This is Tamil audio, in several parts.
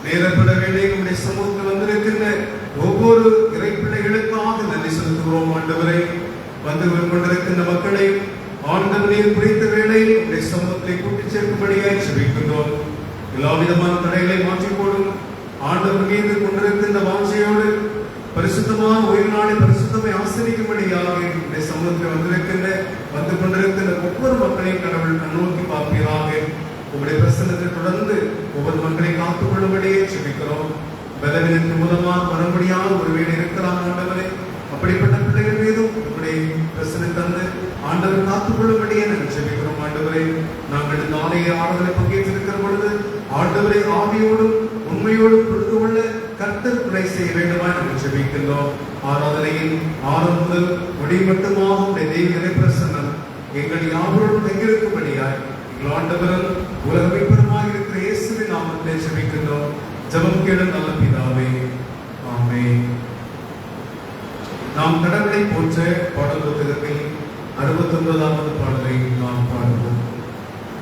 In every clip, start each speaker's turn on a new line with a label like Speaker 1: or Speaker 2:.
Speaker 1: நேரப்பட வேண்டிய நம்முடைய சமூகத்தில் வந்திருக்கின்ற ஒவ்வொரு இறைப்பிள்ளைகளுக்காக நன்றி செலுத்துகிறோம். ஆண்டவரை வந்து கொண்டிருக்கின்ற மக்களை ஆண்டவரை குறித்த வேளை நம்முடைய சமூகத்தை கூட்டி சேர்க்கும்படியாய் ஜெபிக்கின்றோம். எல்லா விதமான தடைகளை மாற்றிக் போடும் ஆண்டவர் மீது கொண்டிருக்கின்ற வாஞ்சையோடு பரிசுத்தமான ஓய்வு நாளை பரிசுத்தமை ஆசிரிக்கும்படியாக நம்முடைய சமூகத்தில் வந்து கொண்டிருக்கின்ற ஒவ்வொரு மக்களையும் கடவுள் கண்ணோக்கி பார்ப்பீராக. உங்களுடைய பிரசன்னத்தை தொடர்ந்து ஒவ்வொரு மக்களை காத்துக் கொள்ளும்படியே ஜெபிக்கிறோம். பலவீனத்தின் மூலமாக வர முடியாத ஒரு வீடு இருக்கலாம் ஆண்டவரே, அப்படிப்பட்ட பிள்ளைகள் மீதும் உங்களுடைய பிரசனை தந்து ஆண்டவர் காத்துக் கொள்ளும்படியே நாங்கள் ஜெபிக்கிறோம். ஆண்டவரே, நாங்கள் இந்த ஆலய ஆராதனை பங்கேற்றிருக்கிற பொழுது ஆண்டவரை ஆவியோடும் உண்மையோடும் புரிந்து கொள்ள கர்த்தர் துணை செய்ய வேண்டுமா நாங்கள் ஜெபிக்கின்றோம். ஆராதனையின் ஆரம்பம் முதல் முடிவு மட்டுமாக உடைய தெய்வ பிரசன்னம் எங்கள் யாவரோடும் தங்கியிருக்கும்படியாய் ஆண்டவரும் உலக மீட்பருமாய் இருக்கிற இயேசுவின் நாமத்திலே ஜெபிக்கின்றோம். ஜெபம் கேளும் நல்ல பிதாவே, ஆமென். நாம் கடவுளை போற்ற பாடல் புத்தகத்தில் 69வது பாடலை நாம் பாடுவோம்.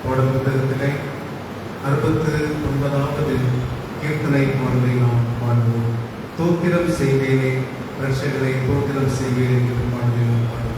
Speaker 1: பாடல் புத்தகத்திலே 69வது கீர்த்தனை பாடலை நாம் பாடுவோம். தோத்திரம் செய்வேனே ரட்சகரை தோத்திரம் செய்வேனே என்ற பாடலை நாம் பாடுவோம்.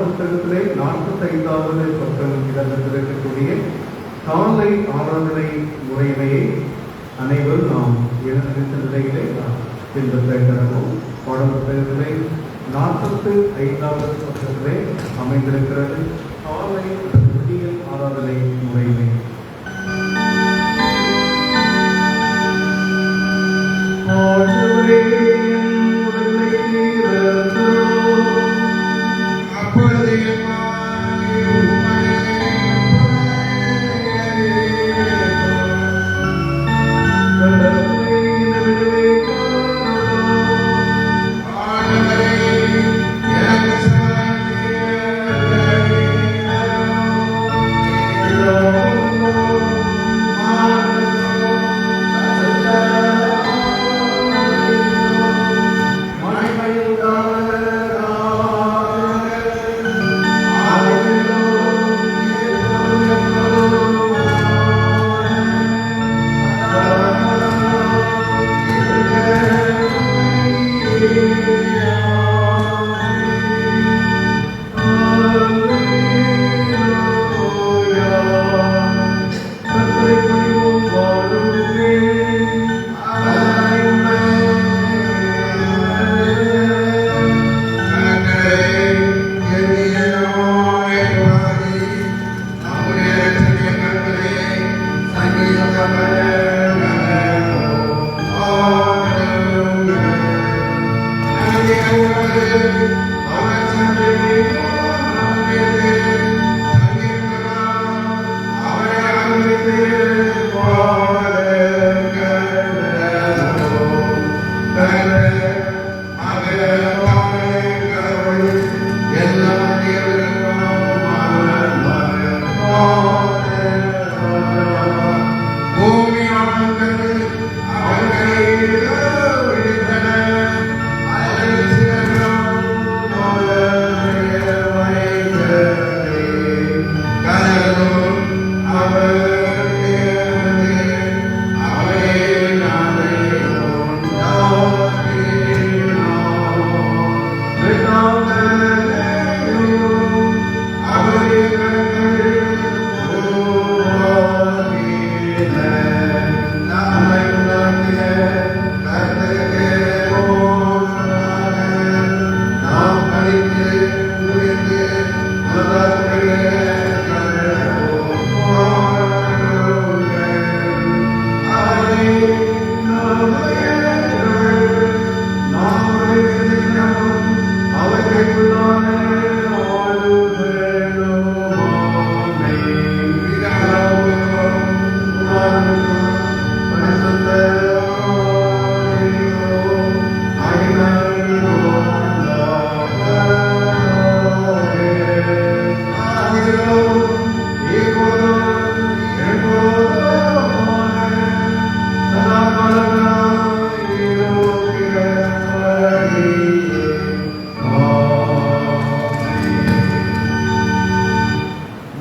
Speaker 1: புத்தகத்திலே 45வது பக்கம் இடம்பெற்றிருக்கக்கூடிய காலை ஆராதனை முறைமையை அனைவரும் நாம் எழுந்திருந்த நிலையிலே நாம் பின்பற்ற கடவோம். பாடப்புத்தகத்திலே 45வது பக்கத்திலே அமைந்திருக்கிறது காலை ஆராதனை முறைமை.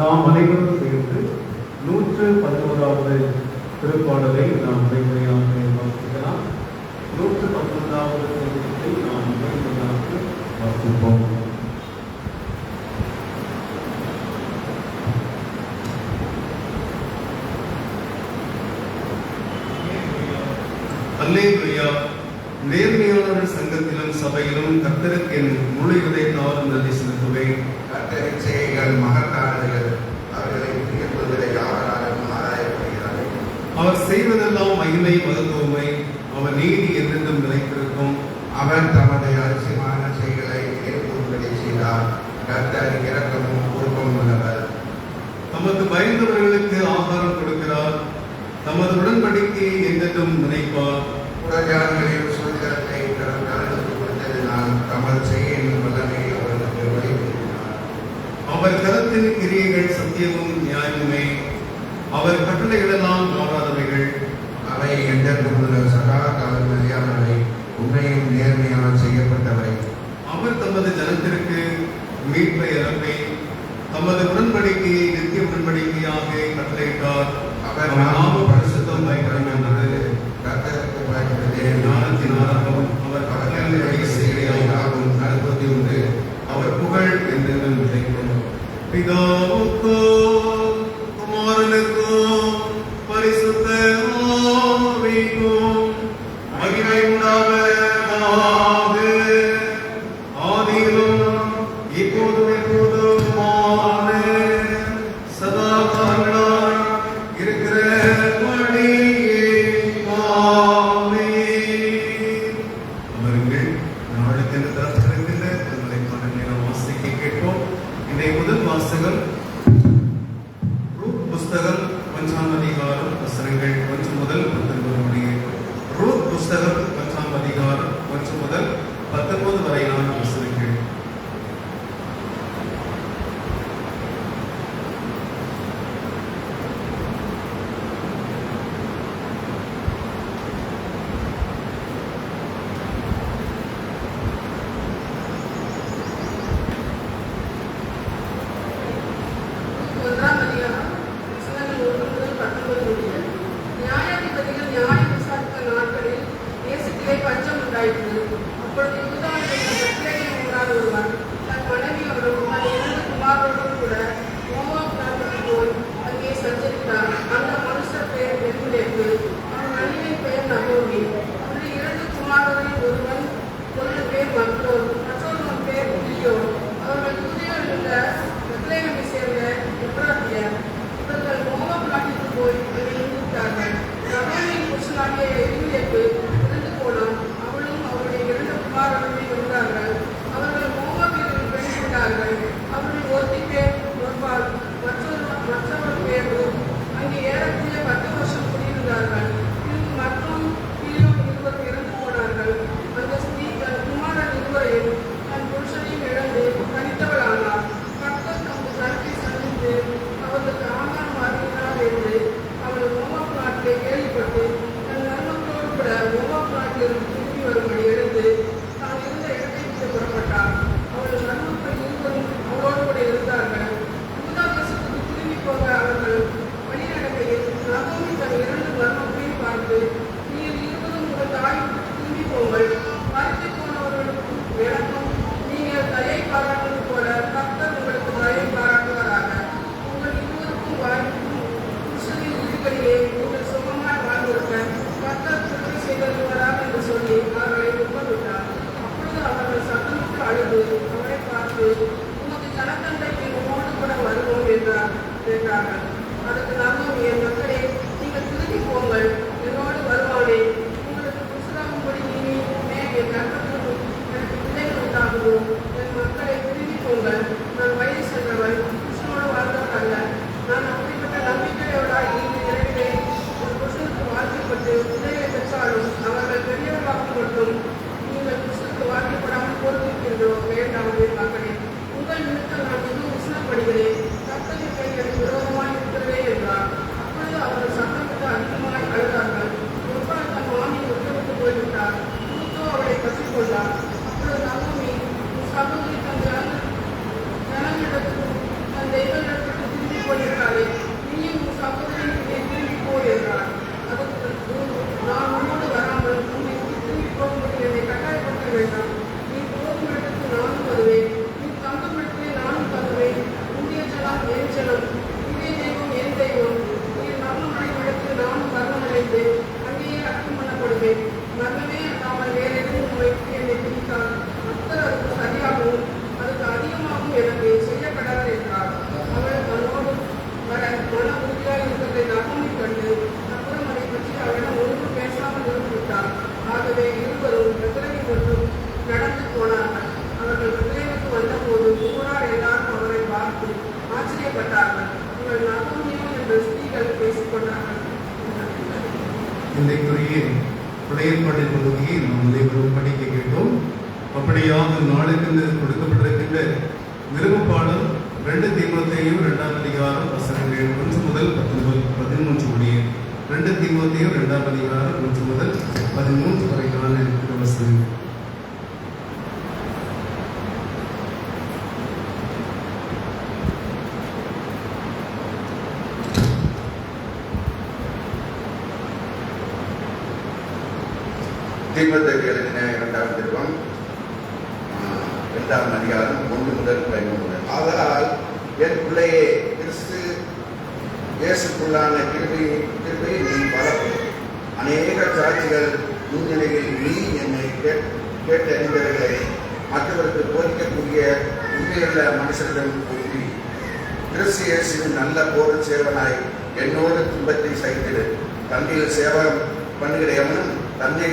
Speaker 1: நாம் அனைவரும் சேர்ந்து 111வது திருப்பாடலை நாம் முறைமுறையாக வாசிக்கலாம். 111வது திருப்பத்தை நாம் முறைமுறையாக வாசிப்போம். அல்லேலூயா. நேர்மையாளர் சங்கத்திலும் சபையிலும் கர்த்தருக்கு என் முழு இதயத்தாலும் நன்றி செலுத்துவேன்.
Speaker 2: கர்த்தரின் செயல்கள் மகத்தானவைகள், அவர்களை பிரியப்படுவதை யாராலும் ஆராயப்படுகிறார்கள்.
Speaker 1: அவர் செய்வதெல்லாம் மகிமை மகத்துவமை, அவர் நீதி என்றென்றும் நிலைத்திருக்கும்.
Speaker 2: அவர் தமது அதிசயமான செயல்களை ஏற்படும்படி செய்தார். கர்த்தர் இரக்கமும் பொறுப்பும் உள்ளவர்.
Speaker 1: தமது பயந்தவர்களுக்கு ஆகாரம் கொடுக்கிறார். தமது உடன்படிக்கையை என்றென்றும் நினைப்பார்.
Speaker 2: புறஜாதிகளின் சுதந்திரத்தை கடவுளுக்கு கொடுத்ததினால் தமது செயலின் வல்லமை அவர்களுக்கு வெளிப்படுத்தினார்.
Speaker 1: அவர் கரத்தின் கிரியைகள் சத்தியமும் நியாயமுமே, அவர் கட்டளைகளெல்லாம் மாறாதவைகள்.
Speaker 2: அவை என்றென்றும் உள்ள சதா காலம் நிலையானவை, உண்மையும் நேர்மையாக செய்யப்பட்டவை.
Speaker 1: அவர் தமது ஜனத்திற்கு மீட்பை இறப்பை, தமது உடன்படிக்கையை நித்திய உடன்படிக்கையாக கட்டளையிட்டார். அவர் நாம பரிசுத்தம் பயங்கரமானது.
Speaker 2: கர்த்தருக்கு பயப்படுவதே
Speaker 1: ஞானத்தின் ஆரம்பம். அவர் கட்டளைகளை செய்கையாகவும் நடப்பது உண்டு. அவர் புகழ் என்று நினைக்கிறோம். பிதாவுக்கும் குமாரனுக்கும் பரிசுத்த ஆவிக்கும் மகிமை உண்டாவதாக. ஆதியிலும் இப்போதும் எப்போதுமான சதா காலங்களாய் இருக்கிறபடியே ஆமென். அமருங்கள். நாளுக்கென்று திறந்திருக்கின்ற திருமலைக்கான நேரம் வாசிக்க கேட்போம். இன்றைய முதல் வாசகம் ரூத் புஸ்தகம் 5ஆம் அதிகாரம் வசனங்கள் 1 முதல் 19 முடிய. ரூத் புஸ்தகம் 5ஆம் அதிகாரம் 1 முதல் 19 வரையிலான வசனங்கள். இன்றைக்குரிய புடையற்பாட்டின் பகுதியை நாம் அனைவரும் படிக்க கேட்டோம். அப்படியாக நாளுக்கு கொடுக்கப்பட்டிருக்கின்ற நிருபப்பாடல் 2 தீமோத்தேயு 2ஆம் அதிகாரம் வசனங்கள் 1 முதல் 13 முடிய. 2 தீமோத்தேயு 2ஆம் அதிகாரம் 1 முதல் 13 வரையிலான வசனங்கள்.
Speaker 2: தீமோத்தேயுக்கு எழுதின 2ஆம் நிருபம் 2ஆம் அதிகாரம் 1 முதல் 13 ஆதலால் என் பிள்ளையே, கிறிஸ்து இயேசுக்குள்ளான கிருபையை நீ வளர்க்கும். அநேக சாட்சிகள் முன்னிலையில் நீ என்னை கேட்டறிந்தவர்களை மற்றவருக்கு போதிக்கக்கூடிய உண்மையுள்ள மனுஷரிடம் கூறி, கிறிஸ்து இயேசுவின் நல்ல போர் சேவனாய் என்னோடு துன்பத்தை சகித்திடு. தன்னில் சேவகம் பண்ணுகிற எவனும் தன்னை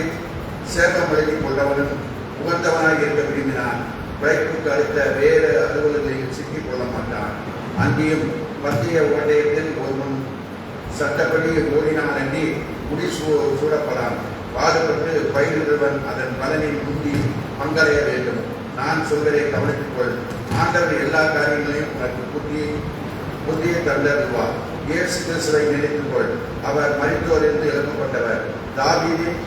Speaker 2: சேவம் வழங்கிக் கொண்டவனும் உகந்தவனாய் இருக்க விரும்பினான். பிழைப்புக்கு அடுத்த வேறு அலுவலர்களில் சிக்கிக் கொள்ள மாட்டான். அன்றியும் மத்திய ஓட்டயத்தில் ஒருவன் சட்டப்படி ஓடினான் என்று சூடப்படான். பாடுபட்டு பயிரிடுவன் அதன் பலனில் முந்தி பங்கடைய வேண்டும். நான் சொல்வதை கவனித்துக் கொள். ஆண்டவர் எல்லா காரியங்களையும் உனக்கு புத்தியை தந்தருவார். இயேசு கிறிஸ்துவை நினைத்துக் கொள். அவர் மரித்தோரிலிருந்து எழுப்பப்பட்டவர், தாவீதின்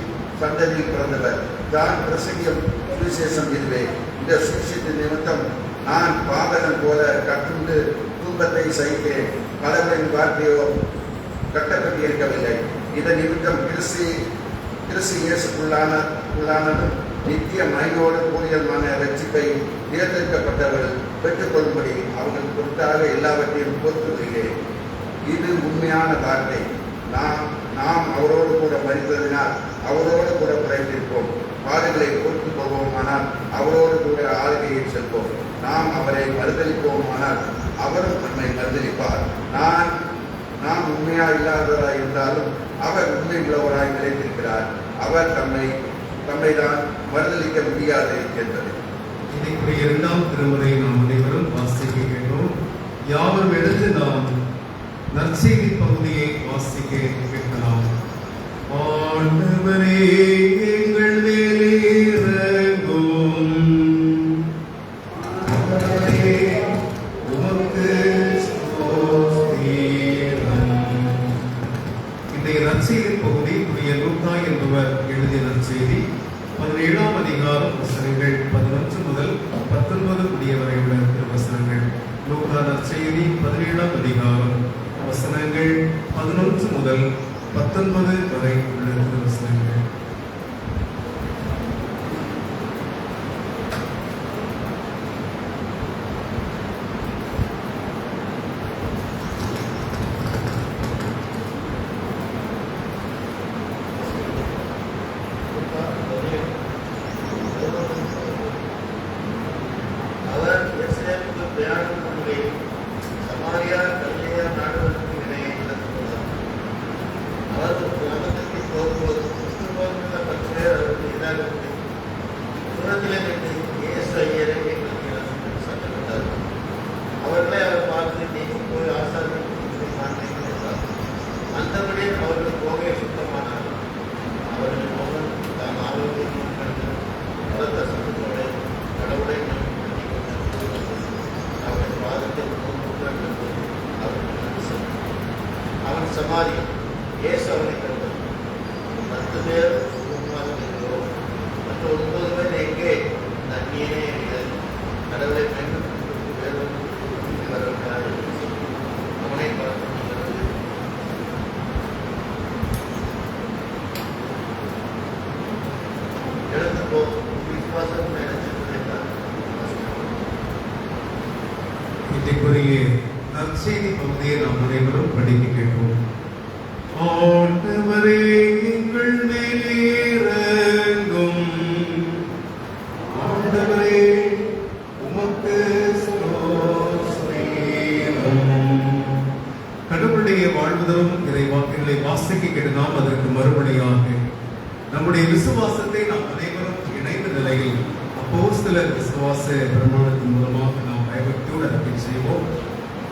Speaker 2: சந்ததியில் பிறந்தவர். தான் பிரசங்கியம் சுவிசேஷம் இதுவே. இந்த சுவிசேஷத்தின் நிமித்தம் நான் பாதகன் போல கட்டுண்டு துன்பத்தை சகித்தேன். கடவுளின் வார்த்தையோ கட்டப்பட்டு இருக்கவில்லை. இதன் நிமித்தம் கிறிஸ்து இயேசுக்குள்ளானதும் நித்திய மகிமையோடு கூடியமான ரட்சிப்பை தேர்ந்தெடுக்கப்பட்டவர்கள் பெற்றுக்கொள்ளும்படி அவர்கள் பொருட்டாக எல்லாவற்றையும் பொறுத்துகிறேன். இது உண்மையான வார்த்தை. நாம் அவரோடு கூட மறித்ததினால் அவரோடு கூட பிழைத்திருப்போம். பாடுகளை பொறுத்து கொள்வோமானால் அவரோடு கூட ஆளுகையை செல்வோம். நாம் அவரை மறுதளிப்போமானால் அவரும் நம்மை மறுதளிப்பார். நாம் உண்மையா இல்லாதவராய் இருந்தாலும் அவர் உண்மை உள்ளவராய் நிலைத்திருக்கிறார். அவர் தம்மை தான் மறுதளிக்க முடியாது என்பது.
Speaker 1: இன்றைக்குரிய 2ஆம் திருமுறை நாம் அனைவரும் வாசிக்க கேட்டோம். யாவரும் எடுத்து நாம் நற்செய்தி பகுதியை வாசிக்க கேட்கலாம். ஆண்டவரே எங்கள் மேலே இறங்கும். உமக்கு ஸ்தோத்திரம். இன்றைய நற்செய்தி பகுதி புனித லூக்கா என்பவர் எழுதிய நற்செய்தி 17ஆம் அதிகாரம் வசனங்கள் 11 முதல் 19 முடிய வரை உள்ள திருவசனங்கள். லூக்கா நற்செய்தி 17ஆம் அதிகாரம் வசனங்கள் 11 முதல் 19 வரை உள்ள திருவசனங்கள். இன்றைக்குரிய நற்செய்தி பகுதியை நாம் அனைவரும் படிக்க கேட்போம். ஆண்டவரே எங்கள் மேலே இறங்கும். ஆண்டவரே உமக்கு ஸ்தோத்திரம். கடவுளுடைய வாழ்வுதலும் இறைவாக்குகளை வாசிக்க கேட்டு நாம் அதற்கு மறுபடியாக நம்முடைய விசுவாசத்தை நாம் அனைவரும் இணைந்த நிலையில் அப்போஸ்தலர் விசுவாச பிரமாணத்தின் மூலமாக நாம் பயபக்தியோடு அறிக்கை செய்வோம்.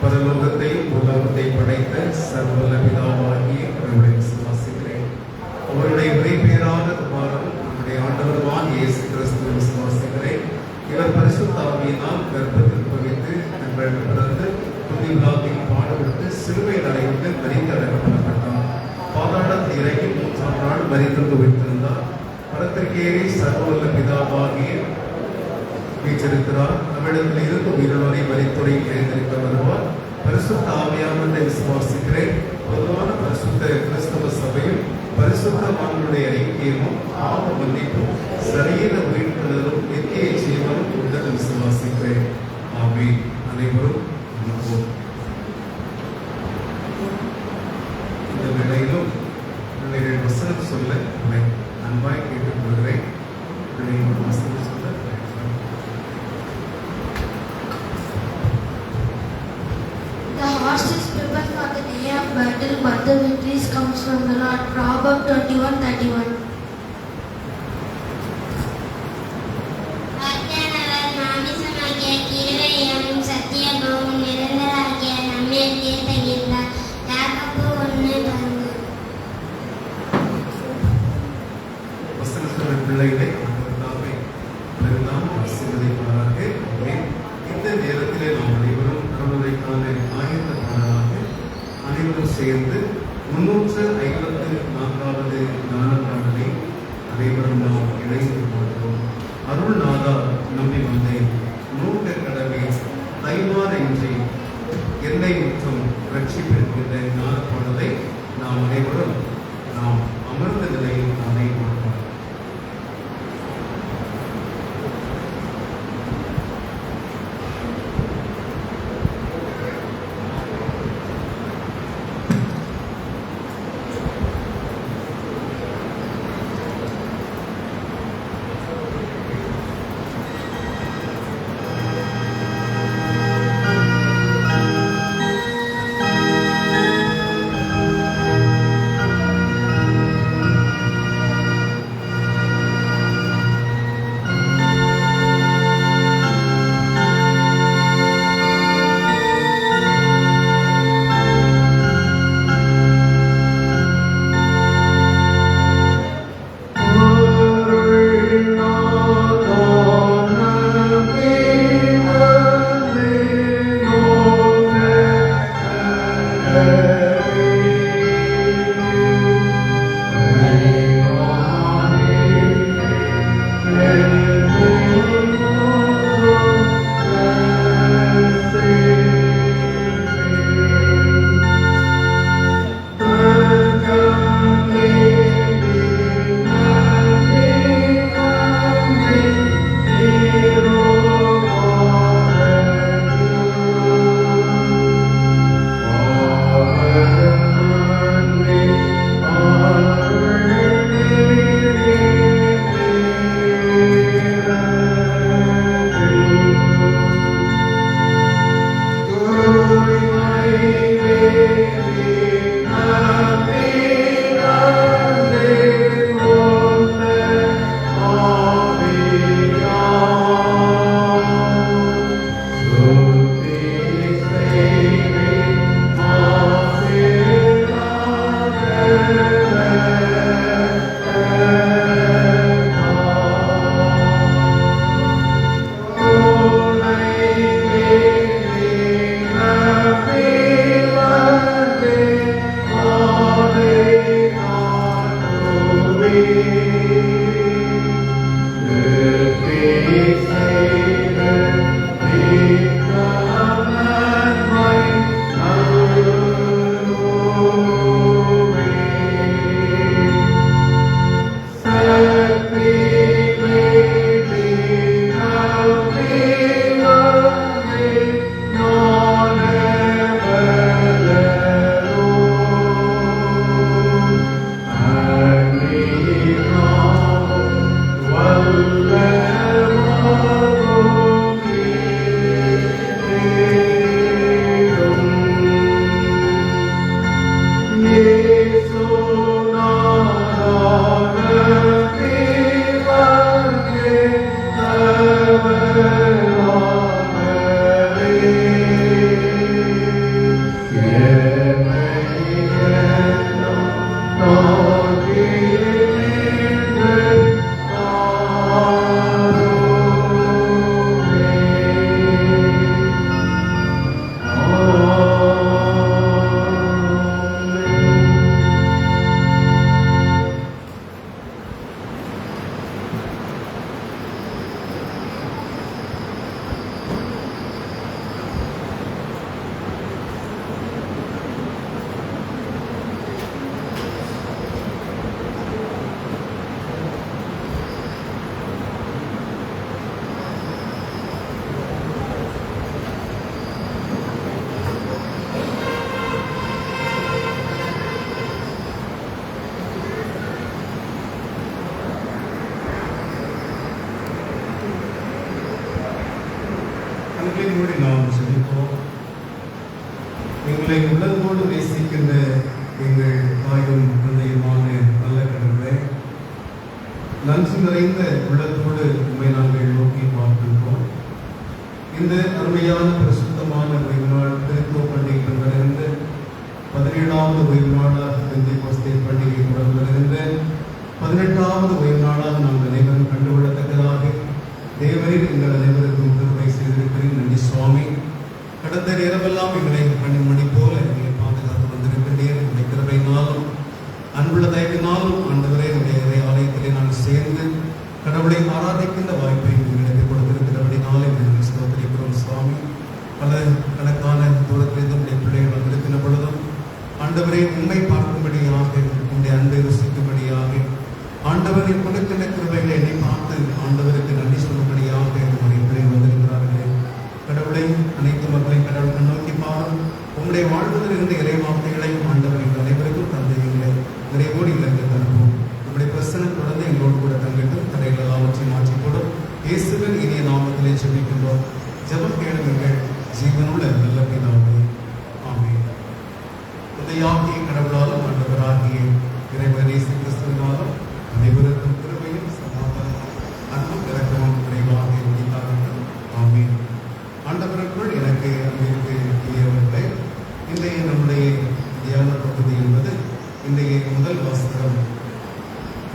Speaker 1: பரலோகத்தையும் உலகத்தையும் படைத்த சர்வவல்ல பிதாவாகிய கடவுளை விசுவாசிக்கிறேன். அவருடைய உரைப்பேரான குமாரன் நம்முடைய ஆண்டவருமான இயேசு கிறிஸ்துவை விசுவாசிக்கிறேன். இவர் பரிசுத்த ஆவியினால் கர்ப்பத்தில் வகித்து நம்மளுக்கு பிறந்து புதியலாத்தையும் பாடுபட்டு சிலுவையில் அறைந்து மரித்து அடக்கப்பட்டார். பாதாளத்தில் இறங்கி 3ஆம் நாள் மரித்து வைத்திருந்தார். பரத்திற்கேறி சர்வவல்ல பிதாவாகிய வீற்றிருக்கிறார். நம்மிடத்தில் இருந்து உயிரோரை மரித்துறை எழுந்திருக்க வருவார். பரிசுத்த ஆவியானவரை விசுவாசிக்கிறேன். பொதுவான பரிசுத்த கிறிஸ்தவ சபையும் பரிசுத்தவான்களுடைய ஐக்கியமும் பாவ மன்னிப்பும் சரீர உயிர்த்தலும் நித்திய ஜீவனும் உடல் விசுவாசிக்கிறேன். ஆமென். அனைவரும் அமர்வோம். இந்த வேளையிலும் பிள்ளைகள் வசனம் சொல்ல உங்களை அன்பாய் கேட்டுக்கொள்கிறேன். பிள்ளைகள் வசனம் சொல்ல
Speaker 3: The horse is prepared for the day of battle, but the victory comes from the Lord. Proverbs 21:31.
Speaker 4: கர்த்தர் மாமிசமாகிய கிருபையும் சத்தியமும் நிரந்தராகிய நம்மேல் தீர்த்தகின்றார். யாக்கோபு 1:4.
Speaker 1: வசனம் சொல்ல பிள்ளைகளை தாமே பெருந்தாம் ஆசீர்வதிப்பாராக. இந்த நேரத்திலே நாம் அனைவரும் கடவுளைக்கான ஆயத்தமானதாக அனைவரும் சேர்ந்து 354வது ஞான பாடலை அனைவரும் நாம் இணைந்து கொள்வோம். அருள்நாதா நம்பி வந்தேன், நோக்க கடவே தைவார இன்றி என்னை மற்றும் ரட்சிப்பிருக்கின்ற ஞான பாடலை நாம் அனைவரும் நாம் அமர்ந்த நிலையில் நானே பார்ப்போம். எங்களை உள்ளத்தோடு நேசிக்கின்ற எங்கள் தாயும் தந்தையுமான நல்ல கடவுளே, நன்றி நிறைந்த உள்ளத்தோடு உண்மை நாங்கள் நோக்கி பார்க்கின்றோம். இந்த அருமையான பிரசுத்தமான ஓய்வு நாள் திருத்துவ பண்டிகை கொண்டிருந்த 17வது ஓய்வு நாளாக பெந்தேகோஸ்தே பண்டிகை தொடர்ந்திருந்த 18வது ஓய்வு நாளாக நாம் அனைவரும் கண்டுகொள்ளத்தக்கதாக தேவரில் எங்கள் அனைவருக்கும் கிருபை செய்திருக்கிறேன். நன்றி சுவாமி. கடந்த நேரமெல்லாம் எங்களை கண்ணின்மணி போல எங்களை பாதுகாத்து வந்திருக்கின்றேன். உடைய கிருபையினாலும் அன்புள்ள தயவினாலும் ஆண்டவரே உடைய ஆலயத்திலே நாங்கள் சேர்ந்து கடவுளை ஆராதிக்கின்ற வாய்ப்பை எங்களுக்கு கொடுத்திருக்கிறபடினாலே எங்களை ஸ்தோத்திரிக்கிறோம் சுவாமி. பல கணக்கான தூரத்திலிருந்து உடைய பிள்ளைகள் வந்திருக்கின்ற பொழுதும் ஆண்டவரை உண்மை பார்க்கும்படியாக உடைய அன்பை ருசிக்கும்படியாக ஆண்டவரை கொடுக்கின்ற கிருபைகளை என்னை பார்த்து ஆண்டவருக்கு நன்றி சொல்லும்படியாக உடைய பிள்ளைகள் வந்திருக்கிறார்களே. கடவுளை அனைத்து மக்களையும் கடவுள் கண்ணோக்கி பாரும். உங்களுடைய வாழ்வதில் இருந்த இறை வார்த்தைகளை ஆண்டவர் எங்கள் அனைவருக்கும் தந்தைகளை நிறைவோடு இலங்கை தருவோம். உங்களுடைய பிரசனம் தொடர்ந்து எங்களோடு கூட தங்கிட்டு தரைகள் எல்லாவற்றையும் மாற்றிக்கூடும். இயேசுவின் இனிய நாமத்திலே ஜெபிக்கின்றோம். ஜெபம் கேளுங்கள் ஜீவனுள்ள நல்ல பிதாவே. ஆமென். உதயாகிய கடவுளாலும் ஆண்டவராகிய இறைவன் இயேசு கிறிஸ்துவினாலும் அனைவருக்கும் கிருபையும் சமாதானமும் அன்பும் இரக்கமும் குறைவாக உண்டாகட்டும். ஆமென். ஆண்டவருக்குள் எனக்கு அன்பிற்குரியவர்களே, இன்றைய நம்முடைய தியான பகுதி என்பது இன்றைய முதல் வாசகம்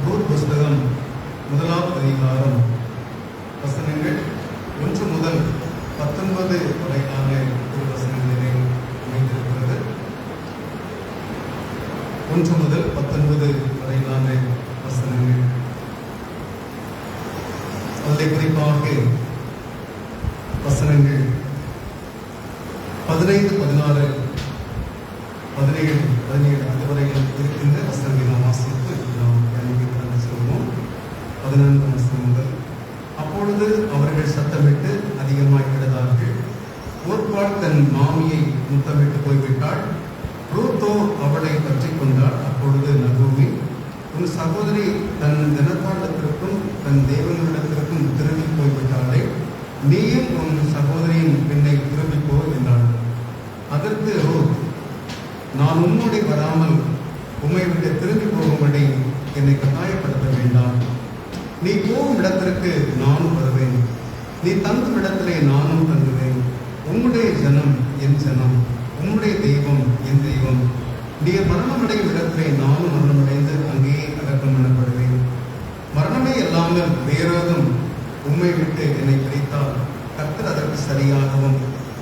Speaker 1: ரூத் புஸ்தகம் 1வது அதிகாரம் வசனங்கள் 1 முதல் 19 வரையிலான திருவசனங்களிலே அமைந்திருக்கிறது. 1 முதல் 19 வரையிலான வசனங்கள். அதில் குறிப்பாக வசனங்கள் 15, 16, 17, 17 அதுவரையில் இருக்கின்ற வசனங்களை நாம் வாசித்து நாம் தியானிக்க சொல்வோம். 14 வசனம் முதல். அப்பொழுது அவர்கள் சத்தமிட்டு அதிகமாய் விடுதார்கள். ஓர்பாள் தன் மாமியை முத்தமிட்டு போய்விட்டாள். ரூத்தோ அவளை பற்றி கொண்டாள். அப்பொழுது நகோமி, உன் சகோதரி தன் தினத்தாண்டத்திற்கும் தன் தேவனிடத்திற்கும் திரும்பி போய்விட்டாளே, நீயும் உன் சகோதரியின் பெண்ணை திரும்பி போ என்றாள். அதற்கு ரூத், நான் உம்மோடு வராமல் உம்மை விட்டு திரும்பி போகும்படி என்னை கட்டாயப்படுத்த வேண்டாம். நீ போகும் இடத்திற்கு நானும் வருவேன், நீ தங்கும் இடத்திலே நானும் தங்குவேன். உம்முடைய ஜனம் என் ஜனம், உம்முடைய தெய்வம் என் தெய்வம். நீர் மரணமடையும் இடத்திலே நானும் மரணமடைந்து அங்கேயே அடக்கம் பண்ணப்படுவேன். மரணமே இல்லாமல் வேறோதும் உம்மை விட்டு என்னை பிரித்தால் கர்த்தர் அதற்கு சரியாகவும்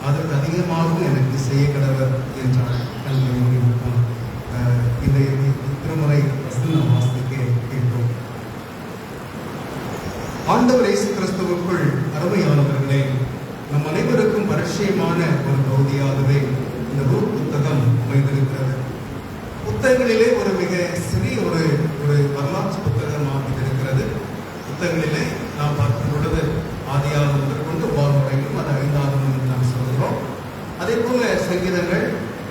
Speaker 1: அதற்கு அதிகமாகவும் எனக்கு செய்ய கடவர் என்றார். இந்த திருமுறை வசனம் வாசிக்க கேட்டோம். ஆண்டவர் இயேசு கிறிஸ்துவுக்குள் அருமையானவர்களே, நம் அனைவருக்கும் பரிச்சயமான ஒரு பகுதியாகவே இந்த ரூத் புத்தகம் அமைந்திருக்கிறது. புத்தகங்களிலே ஒரு மிக சிறிய ஒரு வரலாற்று புத்தகமாக இருக்கிறது. புத்தகங்களிலே நாம் பார்க்கும் பொழுது ஆதியாகமம் முதற்கொண்டு உபாகமம் வரைக்கும் அது 5ஆகமம் என்று நாம் சொல்கிறோம். அதே போல சங்கீதங்கள்,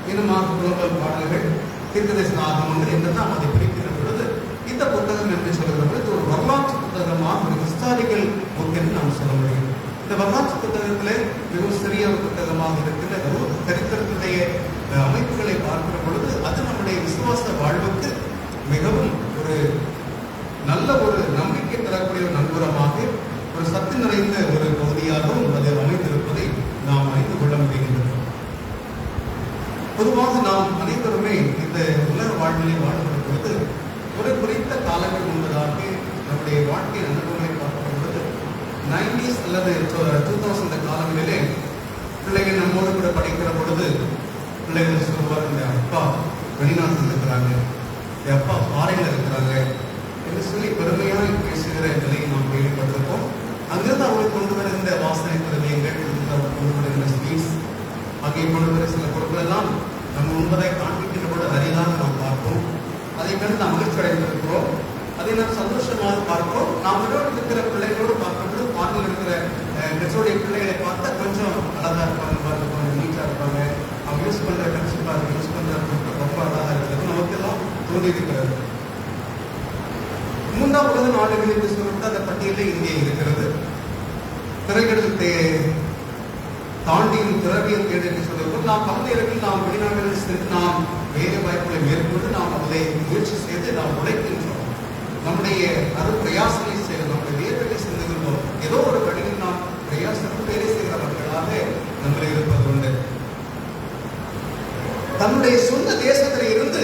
Speaker 1: இன்னுமாக குலோபல் பாடல்கள், தீர்க்கதரிசன ஆகமங்கள் என்று நாம் அதை பிரிக்கிற பொழுது இந்த புத்தகம் என்று சொல்கிற பொழுது ஒரு வரலாற்று புத்தகமாக, ஒரு ஹிஸ்டாரிக்கல் புக் என்று நாம் சொல்ல முடியும். இந்த வரலாற்று புத்தகத்திலே மிகவும் சிறிய ஒரு புத்தகமாக இருக்கிற ஒரு சரித்திரத்தினுடைய அமைப்புகளை பார்க்கிற பொழுது அது நம்முடைய விசுவாச வாழ்வுக்கு மிகவும் ஒரு நல்ல ஒரு நம்பிக்கை தரக்கூடிய ஒரு நண்பரமாக, ஒரு சத்து நிறைந்த ஒரு பகுதியாகவும் அது அமைந்திருப்பதை நாம் அறிந்து கொள்ள முடிகின்றது. பொதுவாக நாம் அனைவருமே இந்த உலக வாழ்விலே வாழ்கிற பொழுது ஒரு குறித்த காலங்கள் முன்பதாக நம்முடைய வாழ்க்கை அனுபவங்களை பார்க்கும் பொழுது 90s அல்லது 2000 காலங்களிலே பிள்ளைகள் நம்மோடு கூட படிக்கிற பொழுது பிள்ளைகள் சொல்லுவார், இந்த அப்பா வெளிநாட்டில் இருக்கிறாங்க, இந்த அப்பா ஃபாரின்ல இருக்கிறாங்க என்று சொல்லி பெருமையாக பேசுகிற நிலையை நாம் கேள்விப்பட்டிருப்போம். அங்கிருந்து அவர்கள் கொண்டு வருகின்ற வாசனை திரவியங்கள், கொண்டு வருகின்ற ஸ்வீட்ஸ் ஆகிய கொண்டு வர சில பொருட்கள் எல்லாம் நம்ம உண்பதை காண்பிக்கின்ற பொழுது அரிதாக நாம் பார்ப்போம். அதை கண்டு நாம் மகிழ்ச்சி அடைந்திருக்கிறோம். அதை நாம் சந்தோஷமாக பார்க்கிறோம். நாம் இருக்கிற பிள்ளைகளோடு பார்க்கும்போது பாட்டில் இருக்கிற பெற்றோடைய பிள்ளைகளை பார்த்தா கொஞ்சம் அழகா இருப்பாங்க, கொஞ்சம் நீட்டாக இருப்பாங்க, அவங்க யூஸ் பண்ற கன்சியூமர் யூஸ் பண்ற ரொம்ப அழகாக இருக்கிறது நமக்கு எல்லாம் தோன்றியிருக்கிறது. 3ஆம் உலக நாடுகள் என்று சொல்லிட்டு அந்த பட்டியலில் இந்தியா இருக்கிறது. திரைக்கடல் தாண்டியும் திரவியம் தேடு என்று சொல்லும்போது நாம் பல நேரங்களில் நாம் வெளிநாடுகளில் சென்று நாம் வேலை வாய்ப்புகளை மேற்கொண்டு நாம் அதை முயற்சி செய்து நாம் உழைக்கின்றோம். நம்முடைய பிரயாசங்களை செய்கிறோம், நம்முடைய வேர்களை செல்லுகின்றோம். ஏதோ ஒரு வழியில் நாம் பிரயாசப்பட்டு வேலை செய்கிறவர்களாக நம்மளை இருப்பது உண்டு. தன்னுடைய சொந்த தேசத்தில் இருந்து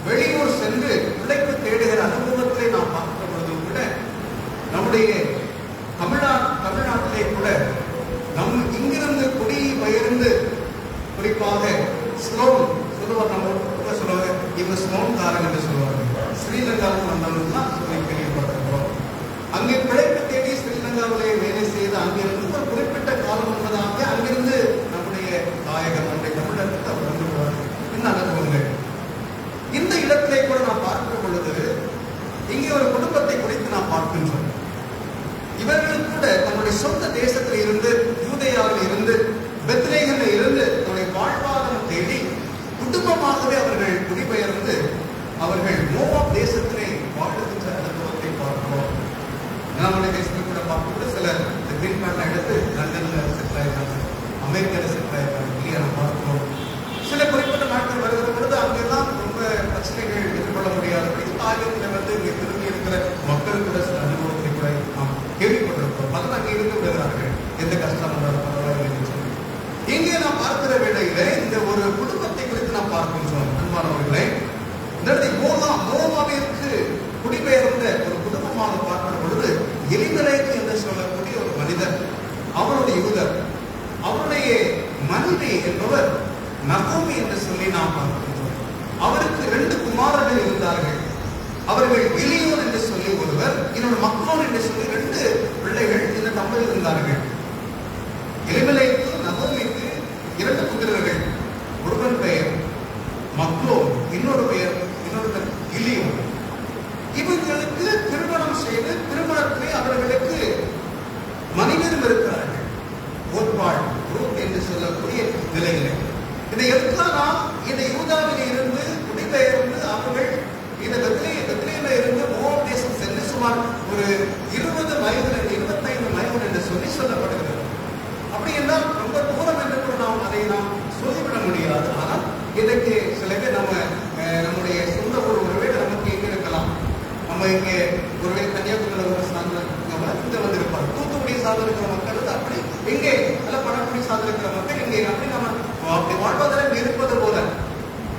Speaker 1: வெளியூர் சென்று உழைப்பு தேடுகிற அனுபவத்தை நாம் பார்க்கிற பொழுது கூட நம்முடைய தமிழ்நாட்டிலே கூட இங்கிருந்து குடிபெயர்ந்து குறிப்பாக ஸ்லோன் சொல்லுவார், நம்ம சொல்லுவாங்க இவங்க ஸ்லோன்காரன் என்று சொல்லுவாங்க. ஸ்ரீலங்காவும் வந்தவங்கலாம் சொல்லி கேள்விப்பட்டிருக்கிறோம். அங்கே பிழைப்பு தேடி ஸ்ரீலங்காவிலே வேலை செய்து அங்கிருந்து ஒரு குறிப்பிட்ட காலம் முன்னதாக அங்கிருந்து நம்முடைய தாயகம் நம்முடைய தமிழகத்துக்கு அவர் வந்துவிடுவார். இந்த அனுபவங்கள் இந்த இடத்திலே கூட நாம் பார்க்கிற பொழுது இங்கே ஒரு குடும்பத்தை குறித்து நாம் பார்க்கின்றோம். இவர்கள் கூட தன்னுடைய சொந்த தேசத்தில் இருந்து யூதேயாவில் இருந்து பெத்லேஹேமில் இருந்து தன்னுடைய வாழ்வாதாரம் தேடி குடும்பமாகவே அவர்கள் குடிபெயர்ந்து அவர்கள் மோவாப் தேசத்திலே வாழுகின்ற அனுபவத்தை பார்க்கிறோம். நம்முடைய தேசத்தில் கூட பார்க்கும்போது சிலர் இந்த கிரீன் கார்டை எடுத்து லண்டனில் செட்டில் ஆயிருக்காங்க, அமெரிக்காவில் செட்டில் ஆயிருக்காங்க. இல்லையா நம்ம பார்க்கிறோம். சில குறிப்பிட்ட நாட்கள் வருகிற பொழுது அங்கெல்லாம் ரொம்ப பிரச்சனைகள் எதிர்கொள்ள முடியாதபடி தாயகத்தில் வந்து இங்கே திரும்பி இருக்கிற மக்கள் கூட சில அனுபவத்தை கூட நாம் கேள்விப்பட்டிருக்கிறோம். அதனால் அங்கே இருந்து விடுகிறார்கள், எந்த கஷ்டம் வந்தாலும் பரவாயில்லை சொல்லி. இங்கே நாம் பார்க்கிற வேளையில இந்த ஒரு குடும்பத்தை குறித்து நாம் பார்க்கின்றோம். அன்பானவர்களே, இந்த மோவாபிற்கு குடிபெயர்ந்த ஒரு குடும்பமாக பார்க்கிற பொழுது எலிமெலேக்கு என்று சொல்லக்கூடிய ஒரு மனிதர், அவருடைய யூதர், அவருடைய மனைவி என்பவர் நகோமி என்று சொல்லி நாம் பார்க்கின்றோம். அவருக்கு 2 குமாரர்கள் இருந்தார்கள். அவர்கள் கிலியோன் என்று சொல்லி ஒருவர், இன்னொரு மக்லோன் என்று சொல்லி 2 பிள்ளைகள் இந்த தம்பதியில் இருந்தார்கள். எலிமெலேக்கு நகோமிக்கு 2 புத்திரர்கள். ஒருவன் பெயர் மக்லோன், இன்னொரு பெயர் கிலியோன். இவர்களுக்கு திருமணம் செய்து திருமணத்திலே அவர்களுக்கு மனிதரும் இருக்கிறார்கள். ஓர்பாள் என்று சொல்லக்கூடிய நிலையிலே இதை எல்லாம் இந்த யூதாவில் இருந்து குடிபெயர்ந்து அவர்கள் இந்த பெத்லேஹேமில் இருந்து மோவாப் தேசம் சென்று சுமார் ஒரு 20 மைல் 25 மைல் என்று சொல்லப்படுகிறது. அப்படி என்றால் ரொம்ப தூரம் என்று கூட நாம் சொல்லிவிட முடியாது. ஆனால் இன்றைக்கு சில பேர் நம்முடைய சொந்த ஊர் ஒருவேளை நமக்கு எங்க இருக்கலாம், நம்ம இங்கே ஒருவேளை கன்னியாகுமரி சார்ந்த இங்க வந்திருப்பார், தூத்துக்குடி சார்ந்து இருக்கிற மக்கள் அப்படி இங்கே நல்ல பணக்குடி சார்ந்து இருக்கிற மக்கள் இங்கே அப்படி நம்ம அப்படி வாழ்வதற்கு இருப்பது போல.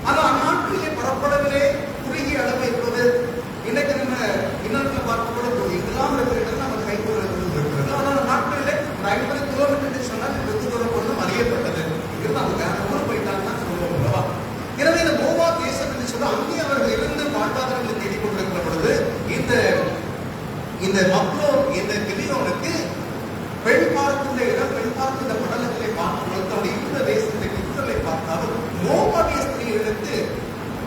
Speaker 1: ஆனால் அந்நாட்டிலே பரப்பளவிலே குறுகிய அளவு இருப்பது இன்னைக்கு நம்ம இன்னொரு பார்க்கும்போது இதெல்லாம் இருக்கிறது நம்ம கைப்பொருள் இருக்கிறது. ஆனால் நாட்களிலே 50 கிலோமீட்டர் சொன்னால் வெகு தூரம் கொண்டும் அறியப்பட்டது. இருந்தாங்க ஊர் போயிட்டாங்கன்னா சொல்லுவோம் அல்லவா. எனவே இந்த மோவாப் தேசம் என்று சொல்ல அங்கே அவர்கள் இருந்து வாழ்வாதாரங்களை தேடிக்கொண்டிருக்கிற பொழுது இந்த மக்லோன் இந்த கிலியோனுக்கு பெண் பார்க்கின்ற இடம், பெண் பார்க்கின்ற படலங்களை பார்க்கும்போது தன்னுடைய இந்த தேசத்தை குற்றலை பார்த்தாலும் மோவாபிய ஸ்திரீகளுக்கு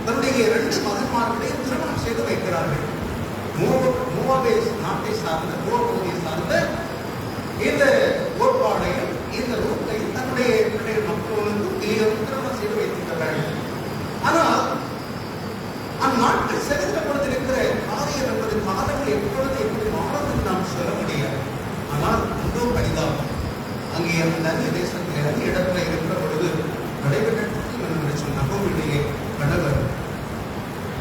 Speaker 1: தன்னுடைய 2 மகன்மார்களையும் திருமணம் செய்து வைக்கிறார்கள். மோவாபிய நாட்டை சார்ந்த பகுதியை சார்ந்த இந்த ஓர்பாளையும் இந்த ரூத்தையும் தன்னுடைய மக்களுக்கும் கிலியோனுக்கும் திருமணம் செய்து வைத்திருக்கிறார்கள். ஆனால் அந்நாட்டில் செலுத்த பொழுது இருக்கிற காரியம் என்பது காலங்கள் எப்பொழுது எப்படி மாறும் நாம் சொல்ல முடியாது. ஆனால் இன்னும் பரிதாபம் அங்கே அந்த அந்நிய தேசத்தில் அந்நிய இடத்துல இருக்கிற பொழுது நடைபெற்ற நகோமியுடைய கணவர்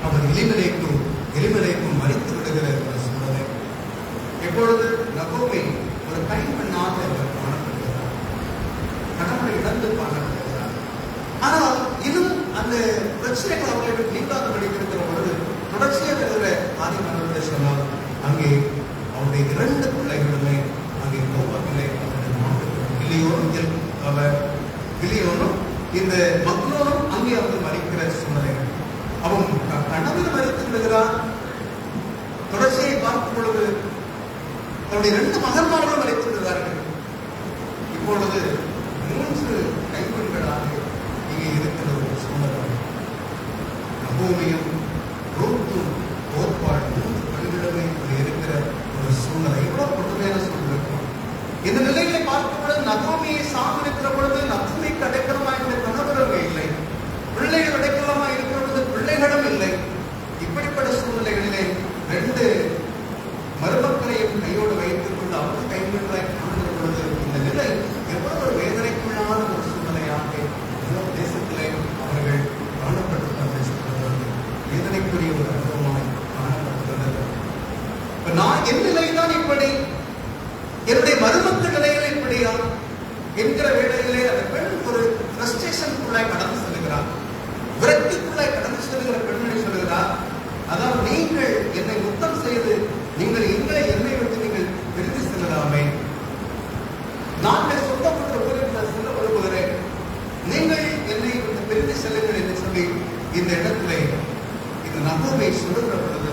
Speaker 1: அவர் எலிமெலேக்கும் மறித்து விடுகிற ஒரு சூழலை எப்பொழுது நகோமி ஒரு கைப்பெண்ணாக காணப்படுகிறார், கணவனை இழந்து காணப்படுகிறார். ஆனால் இன்னும் அந்த பிரச்சனைகள் அவர்களுக்கு நீங்காதபடி இருக்கிற பொழுது தொடர்ச்சியாக இருக்கிற ஆதிமன்றத்தை சொன்னால் அங்கே அவருடைய 2 பிள்ளைகளுமே அங்கே மோவாபிலே கிலியோனும் இந்த மக்லோனும் அங்கே அவர்கள் மறிக்கிற சூழ்நிலைகள். அவன் கணவன் மறித்து விடுகிறார். தொடர்ச்சியை பார்க்கும் பொழுது தன்னுடைய 2 மகன்மார்களும் மறித்து விடுகிறார்கள். இப்பொழுது 3 கைப்பெண்களாக இங்கே இருக்கிற ஒரு சூழ்நிலை. நகோமியும் ரூத்தும் ஓர்பாள் 3 பெண்களுமே இருக்கிற ஒரு சூழ்நிலை. இவ்வளவு கொடுமையான சூழ்நிலை. இந்த நிலைகளை பார்க்கும் பொழுது நகோமியை சார்ந்து இருக்கிற பொழுது நகோமிக்கு அடைக்கலமா இருந்த கணவரும் இல்லை, பிள்ளைகள் அடைக்கலமா இருக்கிற பொழுது பிள்ளைகளும் இல்லை. இப்படிப்பட்ட சூழ்நிலைகளிலே 2 மருமக்களையும் கையோடு வைத்துக் கொண்டு அவர்கள் கைவிட்டாய் காணுகிற பொழுது இந்த நிலை எவ்வளவு என் நிலைதான் இப்படி, என்னுடைய மருமக்கள் நிலையில் இப்படியா என்கிற வேளையிலே அந்த பெண் ஒரு ஃப்ரஸ்ட்ரேஷனுக்குள்ளாய் கடந்து செல்கிறார், விரக்திக்குள்ளாய் கடந்து செல்கிற பெண்மணி சொல்கிறார், அதாவது நீங்கள் என்னை முத்தம் செய்து நீங்கள் என்னை விட்டு நீங்கள் பிரிந்து செல்லலாமே, நாங்கள் சொந்தப்பட்ட ஊரில் நான் செல்ல விரும்புகிறேன், நீங்கள் என்னை விட்டு பிரிந்து செல்லுங்கள் என்று சொல்லி இந்த இடத்திலே இந்த நகோமி சொல்லுகிற பொழுது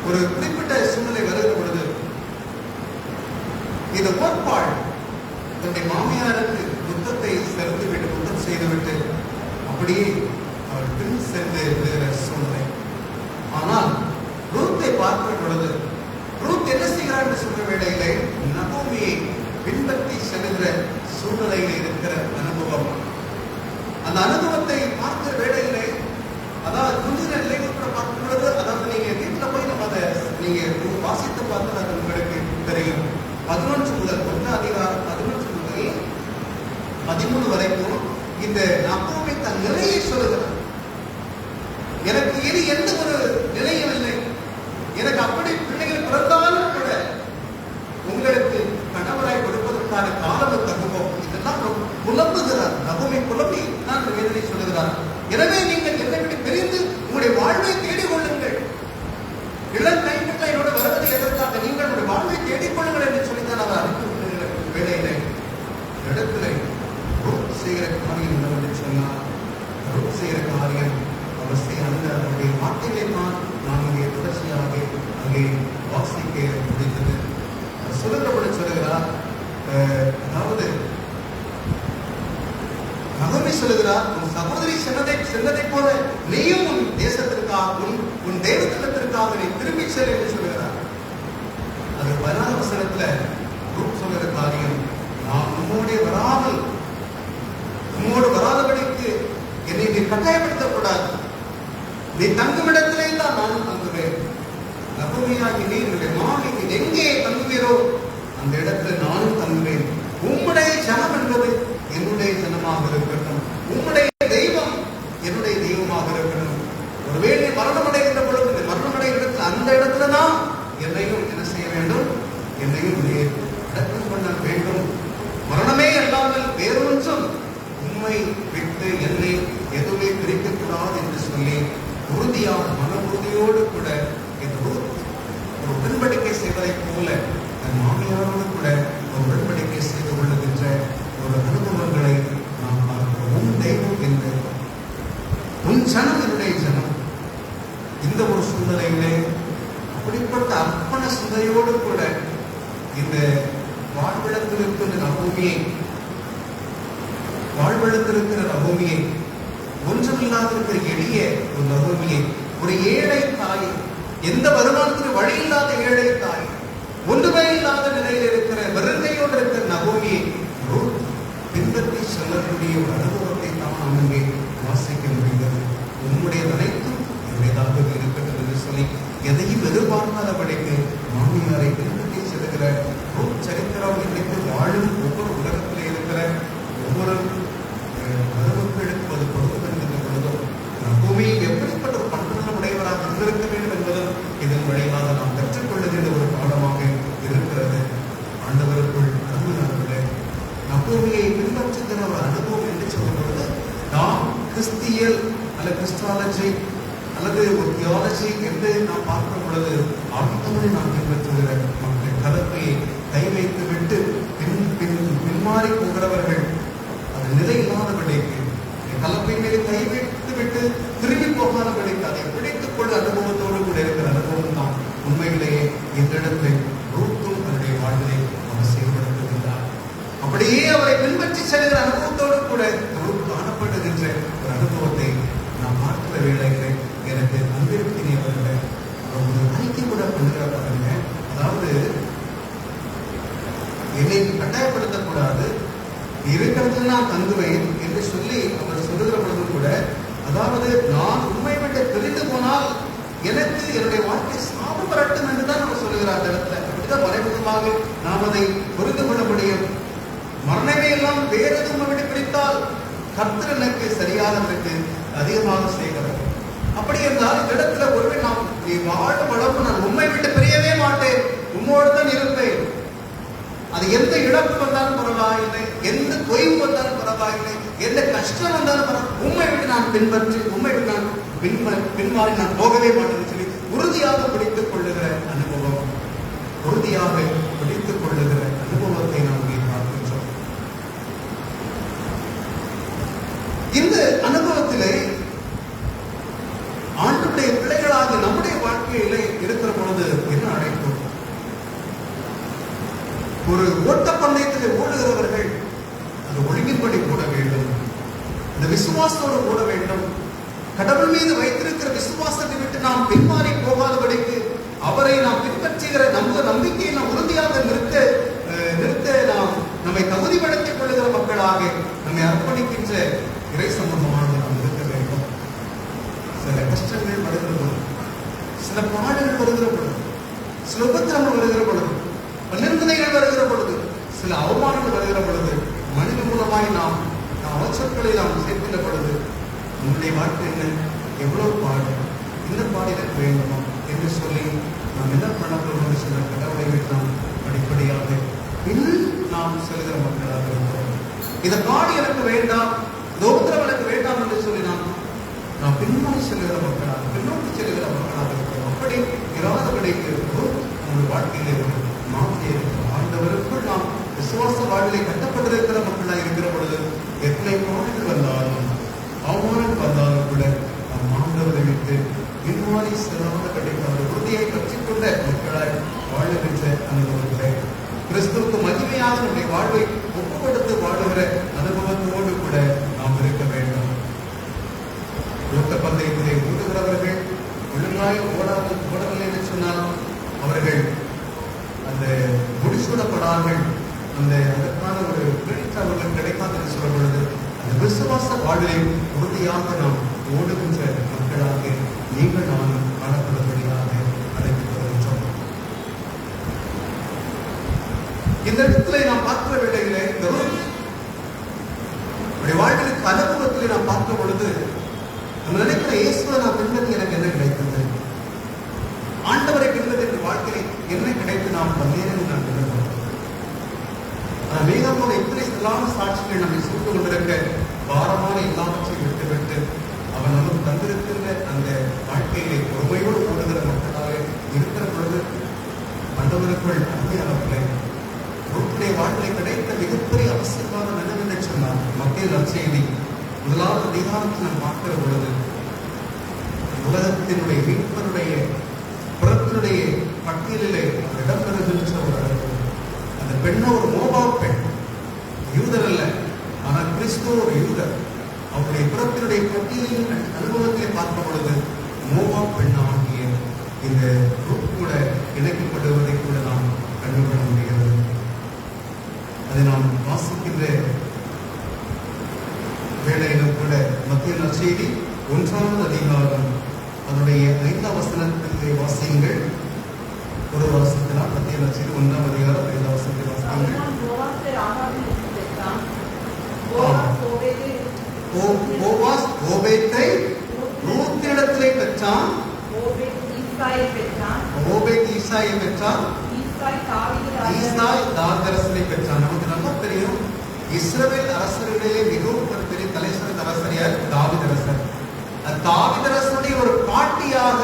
Speaker 1: ஒரு குறிப்பிட்ட சூழ்நிலை வருகிற பொழுது இந்த ஓர்பாள் தன்னுடைய மாமியாருக்கு முத்தத்தை செலுத்திவிட்டு முத்தம் செய்துவிட்டு அப்படியே அவள் பின் சென்று விடுகிற சூழ்நிலை. ஆனால் ரூத்தை பார்க்கிற பொழுது ரூத் என்ன செய்கிறார் என்று சொல்ற வேளையிலே நகோமியை பின்பற்றி செல்கிற சூழ்நிலையில் இருக்கிற அனுபவம், அந்த அனுபவத்தை பார்க்கிற வேளையிலே அதாவது குஞ்சின நிலையில் கூட பார்க்கும் பொழுது, அதாவது நீங்க வீட்டில் போய் நம்ம அதை நீங்க வாசித்து பார்த்து அது உங்களுக்கு தெரியும். 11 முதல் 1 அதிகாரம் 11 முதல் 13 வரைக்கும் இந்த நகோமி தன் நிலையை சொல்லுகிறார். எனக்கு இனி எந்த ஒரு நிலையும் இல்லை, எனக்கு அப்படி பிள்ளைகள் பிறந்தாலும் கூட உங்களுக்கு கணவராய் கொடுப்பதற்கான காலம் தகுமோ, இதெல்லாம் புலம்புகிறார் நகோமி, புலம்பி நான் வேதனை சொல்லுகிறார். எனவே நீங்கள் என்னை விட்டு பிரிந்து உங்களுடைய வாழ்வை தேடிக் கொள்ளுங்கள், இளம் கைப்பிள்ளை என்னோட வருவது எதற்காக, நீங்கள் உங்களுடைய வாழ்வை தேடிக்கொள்ளுங்கள் என்று சொல்லித்தான் அவர் அனுப்பி வேலையிலே இடத்துல ரூத் செய்கிற காரியம் என்னவென்று சொன்னார். ரூத் செய்கிற காரியம் அவர் அந்த அவருடைய வார்த்தைகளை தான் நான் இங்கே தொடர்ச்சியாக அங்கே வாசிக்க முடிந்தது. சொல்லுகிறபடி சொல்லுகிறார், அதாவது நகோமி சொல்லுகிறார், உன் சகோதரி சென்றதை போல நீயும் உன் தேசத்திற்காக உன் தேவத்தினத்திற்காக நீ திரும்பி செல் என்று சொல்லுகிறார். அது 16 வசனத்துல ரூத் சொல்லுகிற காரியம், நான் உம்மோடு வராதபடிக்கு என்னை நீ கட்டாயப்படுத்தக்கூடாது, நீ தங்கும் இடத்திலே தான் நானும் தங்குவேன். நகோமியாகி நீ என்னுடைய மாமி நீ எங்கே தங்குவீரோ அந்த இடத்தில் நானும் தங்குவேன். உம்முடைய ஜனம் என்பது என்னுடைய ஜனமாக இருக்கட்டும், உம்முடைய தெய்வம் என்னுடைய தெய்வமாக இருக்கட்டும். ஒருவேளை மரணம் அடைகின்ற பொழுது மரணம் அடைகிற அந்த இடத்துல தான் என்னையும் என்ன செய்ய வேண்டும், என்னையும் அடக்கம் பண்ண வேண்டும். மரணமே அல்லாமல் வேறொன்றும் உண்மை விட்டு என்னை எதுவுமே பிரிக்கக்கூடாது என்று சொல்லி உறுதியாக மன உறுதியோடு கூட இந்த ஒரு உடன்படிக்கை செய்வதை போல தன் மாமியாரோடு கூட ஒரு உடன்படிக்கை செய்து கொள்ளுகின்ற ஒரு அனுபவங்களை நாம் பார்க்கிறோம். உன் தெய்வம் என்று, உன் ஜனம் என்னுடைய ஜனம். இந்த ஒரு சூழ்நிலையிலே அப்படிப்பட்ட அர்ப்பண சிந்தையோடு கூட இந்த வாழ்விடத்திலிருக்கிற நகோமியை ஒன்றுமில்லாதிருக்கிற எளிய ஒரு நகோமியை, ஒரு ஏழை தாய், எந்த வருமானத்திற்கு வழி இல்லாத ஏழை தாய், ஒன்றுமே இல்லாத நிலையில் இருக்கிற வெறுங்கையோடு இருக்கிற நகோமியை பின்பற்றி செல்லக்கூடிய ஒரு அனுபவத்தை தான் அங்கே வாசிக்க முடிந்தது. உன்னுடைய அனைத்தும் என்னுடையதாக இருக்கட்டும் என்று சொல்லி எதையும் எதிர்பார்க்காதபடிக்கு மாமியாரை பின்பற்றி செல்கிற சரித்திரம் இன்றைக்கு வாழும் ஒவ்வொரு உலகத்தில் இருக்கிற ஒவ்வொரு மருமக்களுக்கு அது கொடுக்கின்ற பொழுதும் நகோமி எப்படிப்பட்ட ஒரு பண்புள்ள உடையவராக இருந்திருக்க வேண்டும் என்பதும் இதன் வழியாக நாம் கற்றுக்கொள்ளுகின்ற ஒரு பாடமாக இருக்கிறது. ஆண்டவருக்குள் அருமையானவர்களே, நகோமியை பின்பற்றுகிற ஒரு அனுபவம் என்று சொல்லும் பொழுது நாம் கிறிஸ்தியல் அல்லது கிறிஸ்டாலஜி அல்லது ஒரு தியாலஜி என்று நாம் பார்க்கும் பொழுது ஆழ்த்தவரை நாம் பின்பற்றுகிற மக்கள் கலப்பையை கை வைத்து விட்டு பின்மாறி போகிறவர்கள் அது நிலை இல்லாதபடிக்கு கலப்பை மீது கை வைத்து விட்டு திரும்பி போகாதபடிக்கு அதை பிடித்துக் கொள்ள அனுபவத்தோடு கூட இருக்கிற அனுபவம் தான் உண்மையிலேயே இந்த இடத்தில் ரூத்தும் தன்னுடைய வாழ்விலை அவர் செயல்படுத்துகின்றார். அப்படியே அவரை பின்பற்றி செல்கிற அனுபவத்தோடு கூட ரூத் காணப்படுகின்ற ஒரு அனுபவத்தை நாம் பார்க்கிற வேளைகளை எனக்கு அன்பிற்கினியவர்களை ஒரு அறிக்கை கூட பண்ணுகிற பாருங்க. அதாவது என்னை கட்டாயப்படுத்தக்கூடாது, இருக்கிறது நான் தங்குவேன் என்று சொல்லி அவர் சொல்லுகிற பொழுது கூட, அதாவது நான் உண்மை விட்டு பிரிந்து போனால் எனக்கு என்னுடைய வாழ்க்கை சாபம் வரட்டும் என்றுதான் அவர் சொல்லுகிறார். இடத்துல அப்படிதான் மறைமுகமாக நாம் அதை புரிந்து கொள்ள முடியும். மரணமே எல்லாம் வேறு எதுவும் விட்டு பிடித்தால் கர்த்தர் எனக்கு சரியானதற்கு அதிகமாக செய்கிறார். அப்படி என்றால் இந்த இடத்துல ஒருவே நாம் நீ வாழும் அளவு நான் உம்மை விட்டு பிரியவே மாட்டேன், உம்மோடு தான் இருப்பேன். அது எந்த இழப்பு வந்தாலும் பரவாயில்லை, எந்த தொய்வு வந்தாலும் பரவாயில்லை, எந்த கஷ்டம் வந்தாலும் பரவாயில்லை, உம்மை விட்டு நான் உம்மை விட்டு நான் பின்மாறி நான் போகவே மாட்டேன்னு சொல்லி உறுதியாக பிடித்துக் கொள்ளுகிற அனுபவம், உறுதியாக பிடித்துக் கொள்ளுகிற அனுபவத்தை நாம் இங்கே பார்க்கின்றோம். இந்த அனுபவத்திலே ஆண்டுடைய பிள்ளைகளாக நம்முடைய வாழ்க்கையிலே இருக்கிற பொழுது என்ன அழைக்கும்? ஒரு ஓட்டப்பந்தயத்திலே ஓடுகிறவர்கள் அது ஒழுங்கின்படி ஓட வேண்டும், இந்த விசுவாசத்தோடு ஓட வேண்டும். கடவுள் மீது வைத்திருக்கிற விசுவாசத்தை விட்டு நாம் பின்மாறி போகாதபடிக்கு அவரை நாம் பின்பற்றுகிற நம்பிக்கையை நாம் உறுதியாக நிறுத்த நாம் நம்மை தகுதிப்படுத்திக் கொள்ளுகிற மக்களாக நம்மை அர்ப்பணிக்கின்ற இறை சமூகமாக நாம் இருக்க வேண்டும். சில கஷ்டங்கள் வருகிற பொழுது, சில பாடல்கள் வருகிற பொழுது, சில உபத்திரங்கள் வருகிற பொழுது, நிந்தனைகள் வருகிற பொழுது, சில அவமானங்கள் வருகிற பொழுது, மனித மூலமாய் நாம் அவசரங்களை நாம் சேர்க்கின்ற பொழுது நம்முடைய வாழ்க்கை என்ன, எவ்வளவு பாடு, இந்த பாடு எனக்கு வேண்டுமா என்று சொல்லி நாம் என்ன பண்ண சில கடவுளை விட்டு நாம் படிப்படியாக நாம் செல்கிற மக்களாக இருக்கிறோம். இந்த பாடு எனக்கு வேண்டாம், இந்த உத்தரவு எனக்கு வேண்டாம் என்று சொல்லி நாம் பின்னோக்கி செல்கிற மக்களாக இருக்கிறோம். அப்படி இராதபடிக்கு நம்முடைய வாழ்க்கையிலே மாற்றி ஆண்டவருக்குள் நாம் விசுவாச வாழ்விலை கட்டப்பட்டிருக்கிற மக்களாக இருக்கிற பொழுது எத்தனை பாடுகள் வந்தாலும் அவமானம் வந்தாலும் கூட நாம் ஆண்டவரை விட்டு பின்மாறி செல்லாத கிடைக்காத உறுதியை பற்றிக்கொண்ட மக்களாய் வாழுகின்ற அனுபவத்தை கிறிஸ்துவுக்கு மகிமையாக நம்முடைய வாழ்வை ஒப்புக்கொடுத்து வாழுகிற அனுபவத்தோடு கூட நாம் இருக்க வேண்டும். ஓட்ட பந்தயத்திலே ஓடுகிறவர்கள் ஒழுங்காய் ஓடவில்லை என்று சொன்னால் அவர்கள் அந்த முடிசூடப்படார்கள், அதற்கான ஒரு கிரெடிட் அவர்கள் கிடைக்காது என்று சொல்லும் பொழுது அந்த விசுவாச வாழ்வை உறுதியாக நாம் ஓடுகின்ற மக்களாக நீங்கள் நானும் காணப்படும்படியாக அழைத்து வருகின்றோம். இந்த இடத்துல நாம் பார்க்கிற வேளையிலே இந்த வாழ்க்கைக்கு அனுபவத்திலே நாம் பார்க்கும் பொழுது நம்ம நினைக்கிற இயேசுவை நான் பின்பற்றி எனக்கு என்ன கிடைத்தது, ஆண்டவரை பின்பற்றி இந்த வாழ்க்கையை என்ன கிடைத்து நாம் பல்வேறு நான் பின்பற்றோம். வேதமோட இத்தனை எல்லா சாட்சிகள் நம்மை சூழ்ந்து கொண்டிருக்க பாரமான எல்லாவற்றையும் விட்டுவிட்டு அவன் நமக்கு தந்திருக்கின்ற அந்த வாழ்க்கையிலே பொறுமையோடு ஓடுகிற மக்களாக இருக்கிற பொழுது ஆண்டவருக்குள் அருமையானவர்களே ரூத்துடைய வாழ்க்கையை கிடைத்த மிகப்பெரிய அவசியமான நினைவு சொன்னார். மக்கள் நற்செய்தி 1வது அதிகாரத்தை நாம் பார்க்கிற பொழுது உலகத்தினுடைய மீட்பனுடைய புறத்தினுடைய பட்டியலிலே இடம்பெறுகின்ற ஒரு அளவு. அந்த பெண்ண ஒரு மோவாப் பெண், யூதர் அல்ல, ஆனால் கிறிஸ்துவ ஒரு யூதர். அவருடைய புறத்தினுடைய பட்டியலின் அனுபவத்திலே பார்க்கும் பொழுது மோவாப் பெண் ஆகிய இந்த ரூத் கூட இணைக்கப்படுவதை கூட நாம் கண்டுகொள்ள முடிகிறது. அதை நாம் வாசிக்கின்ற வேளையிலும் கூட மத்திய நற்செய்தி 1வது அதிகாரம் அதனுடைய 5ஆம் வசனத்திலே வாசியுங்கள். ஒரு வாசத்தில் மத்திய நற்செய்தி 1ஆம் அதிகாரம் 5ஆம் வசனத்தை வாசியுங்கள். போவாஸ் ஓபேத்தை ரூத்தினிடத்திலே பெற்றான், ஓபேத் ஈசாயை பெற்றான், ஈசாய் தாவீதரசனை பெற்றான். நமக்கு நல்லா தெரியும், இஸ்ரவேல் அரசர்களிலே மிகவும் பெரிய தலைசிறந்த அரசர் யார்? தாவீதரசர். தாவீதரசனுடைய ஒரு பாட்டியாக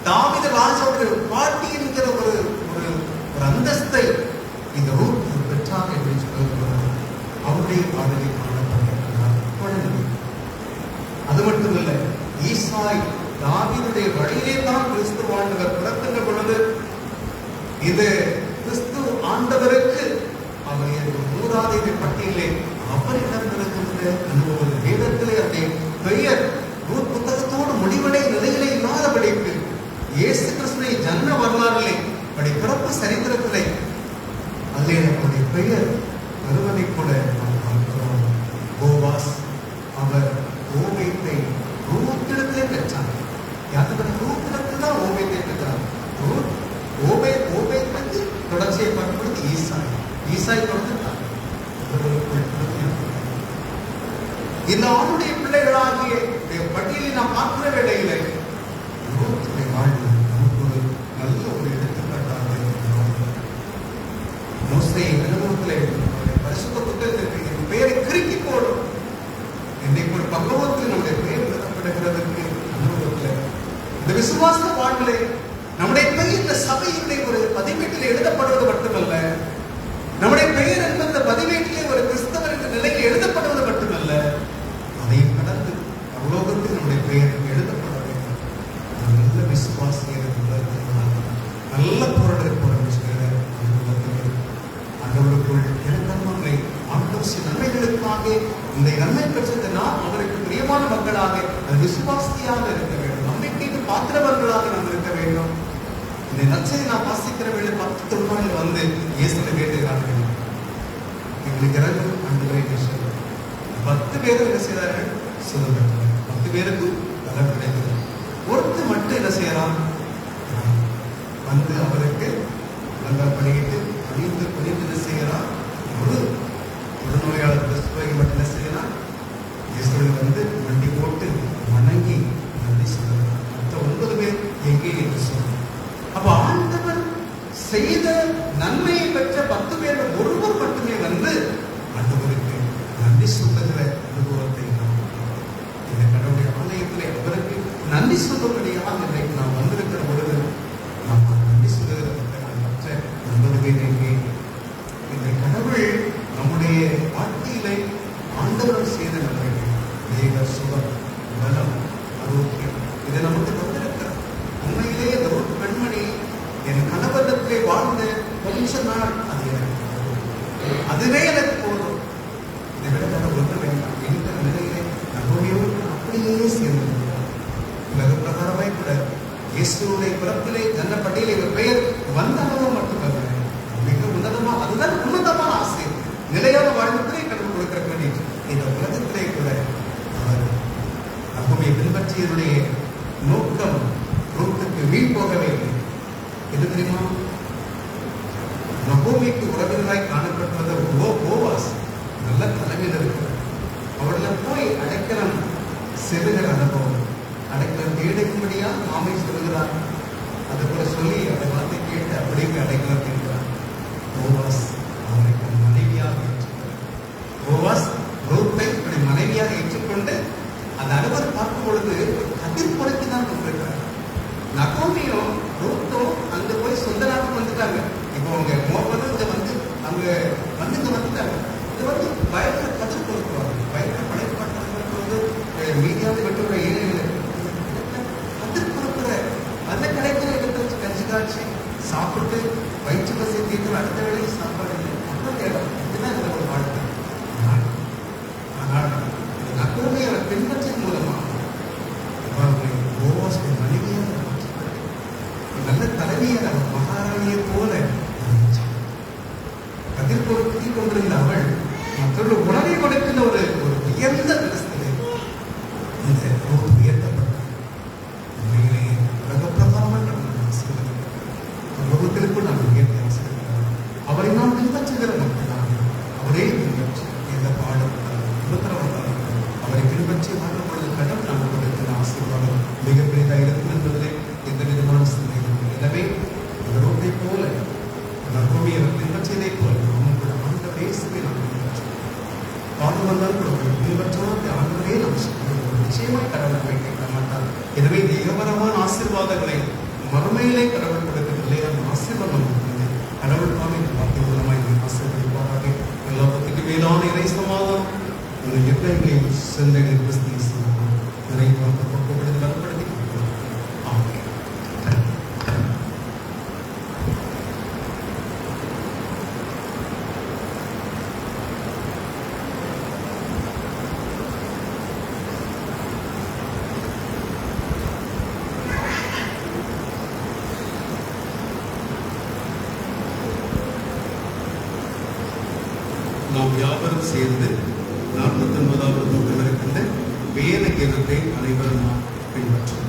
Speaker 1: தாவீது ராஜாவுடைய பாட்டி என்கிற ஒரு அந்தஸ்தை இந்த ரூத் பெற்றார் என்று சொல்லுகிறார். அவருடைய பாடலை காணப்பட்டிருக்கிறார். அது மட்டுமல்ல, ஈசாய் தாவீதுடைய வழியிலே தான் கிறிஸ்து ஆண்டவர் பிறக்கின்ற பொழுது இது கிறிஸ்து ஆண்டவருக்கு அவருடைய மூதாதைய பட்டியலே அவரிடம் இருக்கின்ற அனுபவம். வேதத்திலே அவருடைய பெயர் ரூத் புத்தகத்தோடு முடிவடை நிலையிலே இல்லாதபடிக்கு இயேசு கிறிஸ்துவை ஜன்ம வரலாறிலே அப்படி பிறப்பு சரித்திரத்திலே அதிலே அவருடைய பெயர் வருவதை கூட நாம் பார்க்கிறோம். போவாஸ் அவர் ஓபேத்தை ரூத்திடத்திலே பெற்றார். யாருக்கு ரூத்திடத்தில் தான் ஓபேத்தை பெற்றார். ஓபேத் வந்து தொடர்ச்சியை பார்க்கும்போது ஈசாய் தொடர்ந்துட்டார். இந்த ஆணுடைய பிள்ளைகளாகிய பட்டியலை நாம் பார்க்கிற வேளையிலே ரூத்துடைய வாழ்வு இன்னைக்கு ஒரு பகவத்தில் நம்முடைய பெயர் எழுதப்படுகிறதுக்கு அனுபவத்தில் இந்த விசுவாச வாழ்விலே நம்முடைய பெயர் இந்த சபையினுடைய ஒரு பதிவேட்டில் எழுதப்படுவது மட்டுமல்ல, நம்முடைய பெயர் என்பது இந்த பதிவேட்டிலே ஒரு கிறிஸ்தவர் என்ற நிலையில் எழுதப்படுவது மட்டுமல்ல, அதை கடந்து பரலோகத்தில் நம்முடைய பெயர் எழுதப்பட வேண்டும். நல்ல விசுவாசியாக நல்ல போராட ஆண்டவருக்குள் இறக்கமாய் ஆண்டவர் நன்மைகளுக்காக இந்த நன்மை பெற்றது நாம் அவருக்கு பிரியமான மக்களாக விசுவாசியாக இருக்க வேண்டும். நம்பிக்கைக்கு பாத்திரவர்களாக நாம் இருக்க வேண்டும். இந்த நச்சை நான் வாசிக்கிற வேலை 10 ரூபாயில் வந்து இயேசுவை கேட்டுக்கிறார்கள். எங்களுக்கு இறங்கும் ஆண்டவரை 10 பேரும் என்ன செய்தார்கள்? சுகம் பெற்றார்கள். 10 பேருக்கு பலன் கிடைக்கிறது. ஒருத்தர் மட்டும் என்ன செய்யறான்? வந்து அவருக்கு நல்லா பண்ணிக்கிட்டு அழிந்து புரிந்து என்ன செய்யறான்? ஒரு நோயாளர் கிறிஸ்துவை மட்டும் என்ன செய்யறான்? இயேசுவை வந்து வண்டி போட்டு வணங்கி நன்றி சொல்லுறான். மற்ற 9 பேர் எங்கே என்று சொல்றான். அப்ப ஆண்டவர் செய்த நன்மையை பெற்ற 10 பேர் ஒருவர் மட்டுமே வந்து ஆண்டவருக்கு நன்றி சொல்லுகிற அனுபவத்தை இந்த கடவுளுடைய ஆலயத்திலே அவருக்கு நன்றி சொல்லும்படியாக இன்றைக்கு நாம் வந்திருக்கிற பொழுது நாம் நன்றி சொல்லுகிற மற்ற 9 பேர் எங்கே? இந்த கடவுள் நம்முடைய வாழ்க்கையிலே ஆண்டவர் செய்த நன்மைகள் வேக சுகம் பலம் ஆரோக்கியம் இதை நமக்கு வந்திருக்கிறார். உண்மையிலே இந்த ஒரு பெண்மணி என் கணவரிடத்திலே வாழ்ந்த கொஞ்ச நாள் அதுவே எனக்கு போதும், இதை விட ஒன்று வேண்டாம் என்ற நிலையிலே நகோமியோடு அப்படியே சேர்ந்து உலக பிரகாரமாய் கூட இயேசுடைய பிறப்பிலே நல்ல பட்டியலை ஒரு பெயர் வந்த அனுபவம் மட்டுமல்ல, மிக உன்னதமா அதுதான் உன்னதமான ஆசை. நிலையான வாழ்வுக்குள்ளே கடவுள் கொடுக்கிற வேண்டிய இந்த உலகத்திலே கூட அவர் நகோமியை பின்பற்றியவருடைய நோக்கம் ரூத்துக்கு வீண் போகவே இல்லை. எது தெரியுமா? நகோமிக்கு உறவினராய் காணப்பட்டது போவாஸ் நல்ல தலைமையில் இருக்கிறார். அவர்களை போய் அடைக்கலம் செல்லுகிற அனுபவம், அடைக்கலம் தேடும்படியா மாமை சொல்லுகிறார். அதை போல சொல்லி அந்த வார்த்தை கேட்டு அப்படியே போய் அடைக்கலம் கேட்கிறார். போவாஸ் அவருக்கு மனைவியாக ஏற்றுக்கிறார். போவாஸ் ரூத்தை இப்படி மனைவியாக ஏற்றுக்கொண்டு அந்த அனுபவத்தை பார்க்கும் பொழுது கதிர்புறத்தை தான் கொண்டிருக்கிறார். நகோமியும் ரூத்தும் அங்க போய் சொந்த நாட்டுக்கு வந்துட்டாங்க. இப்போ அவங்க மோபனும் இங்க வந்து அங்க வந்து இங்க வந்துட்டாங்க. இது வந்து பயங்கர கதிர் கொடுக்குறாங்க. பயங்கர படைப்பாட்டு மீதியாவது வெட்டுற ஏழைகள் கதிர் கொடுக்குற அந்த கிடைக்கிற இடத்துல வச்சு கஞ்சி காய்ச்சி சாப்பிட்டு வயிற்று பசி தீர்த்து அடுத்த வேலைக்கு சாப்பாடு அப்புறம் இடம் இதுதான் என்னோட வாழ்க்கை. ஆனால் நகோமி அவரை பின்பற்றின் மூலமா மனைவியாக நல்ல தலைவியாக மகாராணியை போல கதிர் பொருத்தி கொண்டிருந்த அவள் மற்றவர்கள் உணவை கொடுக்கின்ற ஒரு உயர்ந்த கிறிஸ்துவை இந்த உயர்த்தப்பட்டார். உண்மையிலேயே உலக பிரகாரமாக உலகத்திற்குள் நாம் உயர்த்தி ஆசிரியர் அவரை நாம் பின்பற்றுகிற மக்களாக அவரே பின்பற்றி எந்த பாடம் அவரை பின்பற்றி வாழும் பொழுது கடவுள் நாம் கொடுக்கிற ஆசீர்வாதம் மிகப்பெரியதாக இருக்கும் என்பதிலே எந்த விதமான சந்தேகம். எனவே ரோட்டை போல நகோமியை பின்பற்றியதை போல நாம் கூட ஆண்ட பேசுவே நாம் பின்பற்றோம். பாடம் வந்தால் கூட பின்பற்றோம் ஆண்டவரே நாம் நிச்சயமாய் கடவுள் கேட்க மாட்டார். எனவே தேவபரமான ஆசீர்வாதங்களை மறுமையிலே கடவுள் கொடுக்கவில்லை. அந்த ஆசீர்வாதம் கடவுள் தாமே இந்த வார்த்தை மூலமாய் ஆசீர்வதிப்பாராக. எல்லாத்துக்கு மேலான இறை சமாதானம் உங்கள் எண்ணங்களை சிந்தனை கிறிஸ்து நிறைவாக பக்குவப்படுத்தி வளப்படுத்தி நாம் யாவரும் சேர்ந்து 49வது பக்கம் இருக்கின்ற வேத கீதத்தை அனைவரும் நாம் பின்பற்றோம்.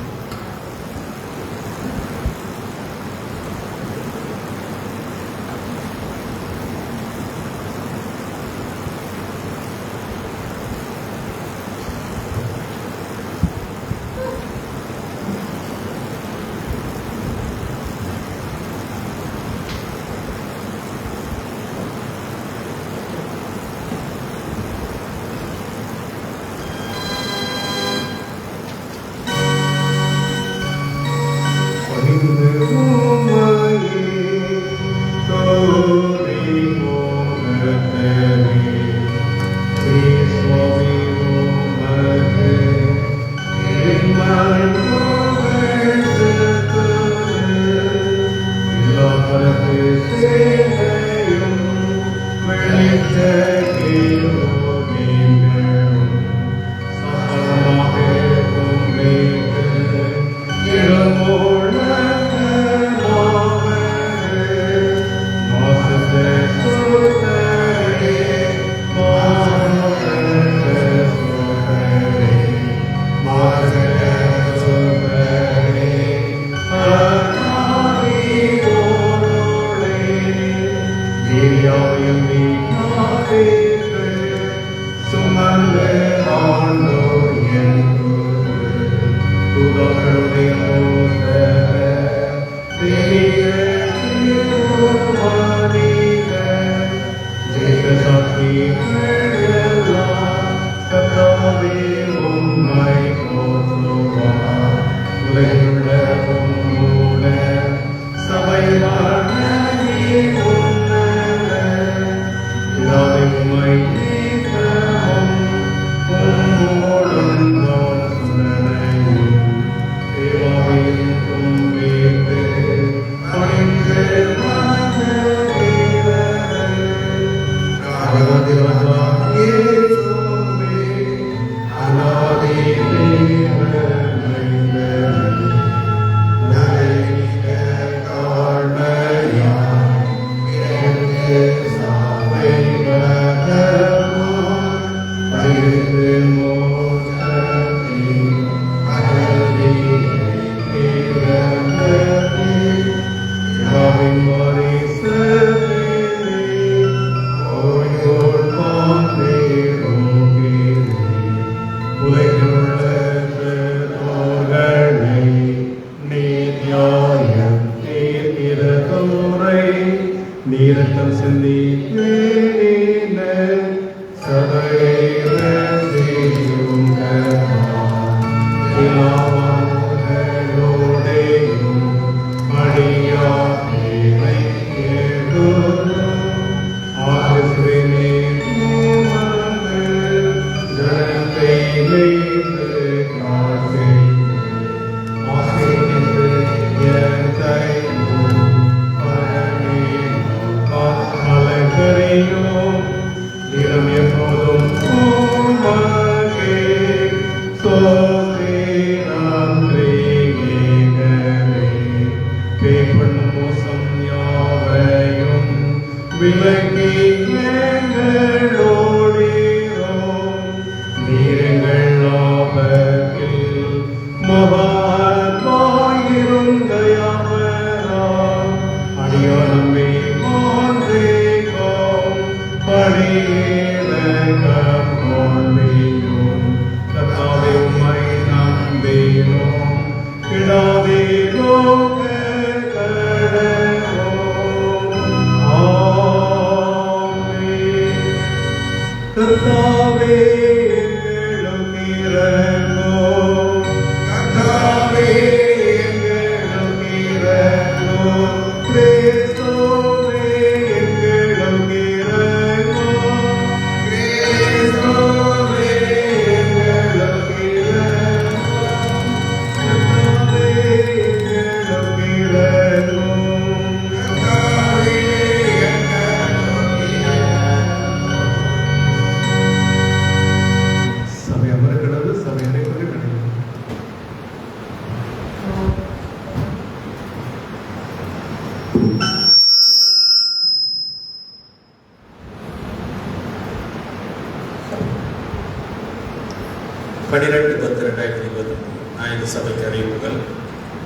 Speaker 5: 12/10/2023 ஞாயிறு சபைக்கு அறிவிப்புகள்.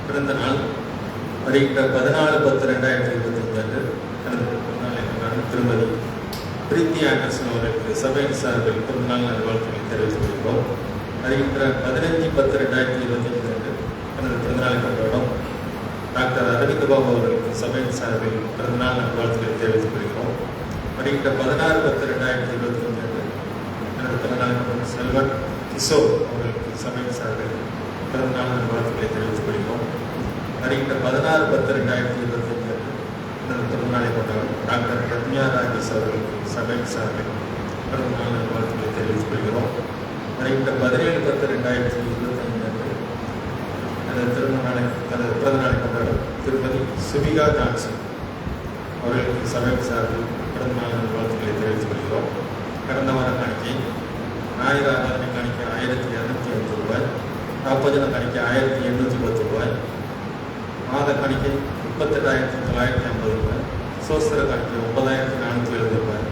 Speaker 5: பிறந்த நாள் வருகின்ற 14/10/2025 அன்று திருமதி பிரீத்தி ஆண்டர்சன் அவர்களுக்கு சபையின் சார்பில் பிறந்தநாள் நல்வாழ்த்துக்களை தெரிவித்துக் கொள்கிறோம். வருகின்ற 15/10/2025 அன்று தனது பிறந்தநாளை கொண்டாடும் டாக்டர் அரவிந்த் பாபு அவர்களுக்கு சபையின் சார்பில் பிறந்தநாள் நல்வாழ்த்துக்களை தெரிவித்துக் கொள்கிறோம். வருகின்ற 16/10/2025 அன்று தனது பிறந்தநாளை கொண்டாடும் செல்வன் கிஷோர் அவர்களுக்கு சபையின் சார்பில் பிறந்தநாள் நல்வாழ்த்துக்களை தெரிவித்துக் கொள்கிறோம். வருகின்ற 16/10/2025 அன்று தனது பிறந்தநாளை கொண்டாடும் டாக்டர் ரத்யா ராஜேஷ் அவர்களுக்கு சபையின் சார்பில் பிறந்தநாள் நல்வாழ்த்துக்களை தெரிவித்துக் கொள்கிறோம். வருகின்ற 17/10/2025 அன்று தனது பிறந்தநாளை கொண்டாடும் திருமதி சுபிகா ஜான்சன் அவர்களுக்கு சபையின் சார்பில் பிறந்தநாள் நல்வாழ்த்துக்களை தெரிவித்துக் கொள்கிறோம். கடந்த வார காணிக்கை ஞாயிறு ஆராதனை காணிக்கை 1205 ரூபாய், 40 காணிக்கை 1810 ரூபாய், மாத காணிக்கை 38,950 ரூபாய், சோஸ்திர காணிக்கை 9,470 ரூபாய்,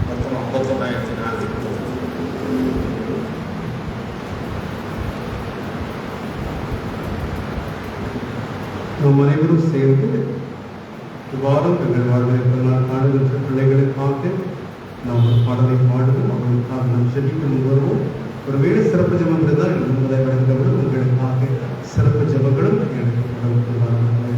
Speaker 5: மொத்தம் 51,430.
Speaker 1: நாம் அனைவரும் சேர்ந்து இவ்வாறும் எங்கள் வாழ்வில் காணுகின்ற பிள்ளைகளுக்காக நாம் ஒரு பாடலை பாடுவோம். அவர்களுக்காக நாம் ஜெபிக்கும் வருவோம். ஒருவேளை சிறப்பு ஜெபம் இருந்தால் என்பதை வழங்கவிடும் உங்களுக்காக சிறப்பு ஜெபங்களும் எனக்கு வழங்குவார்கள்.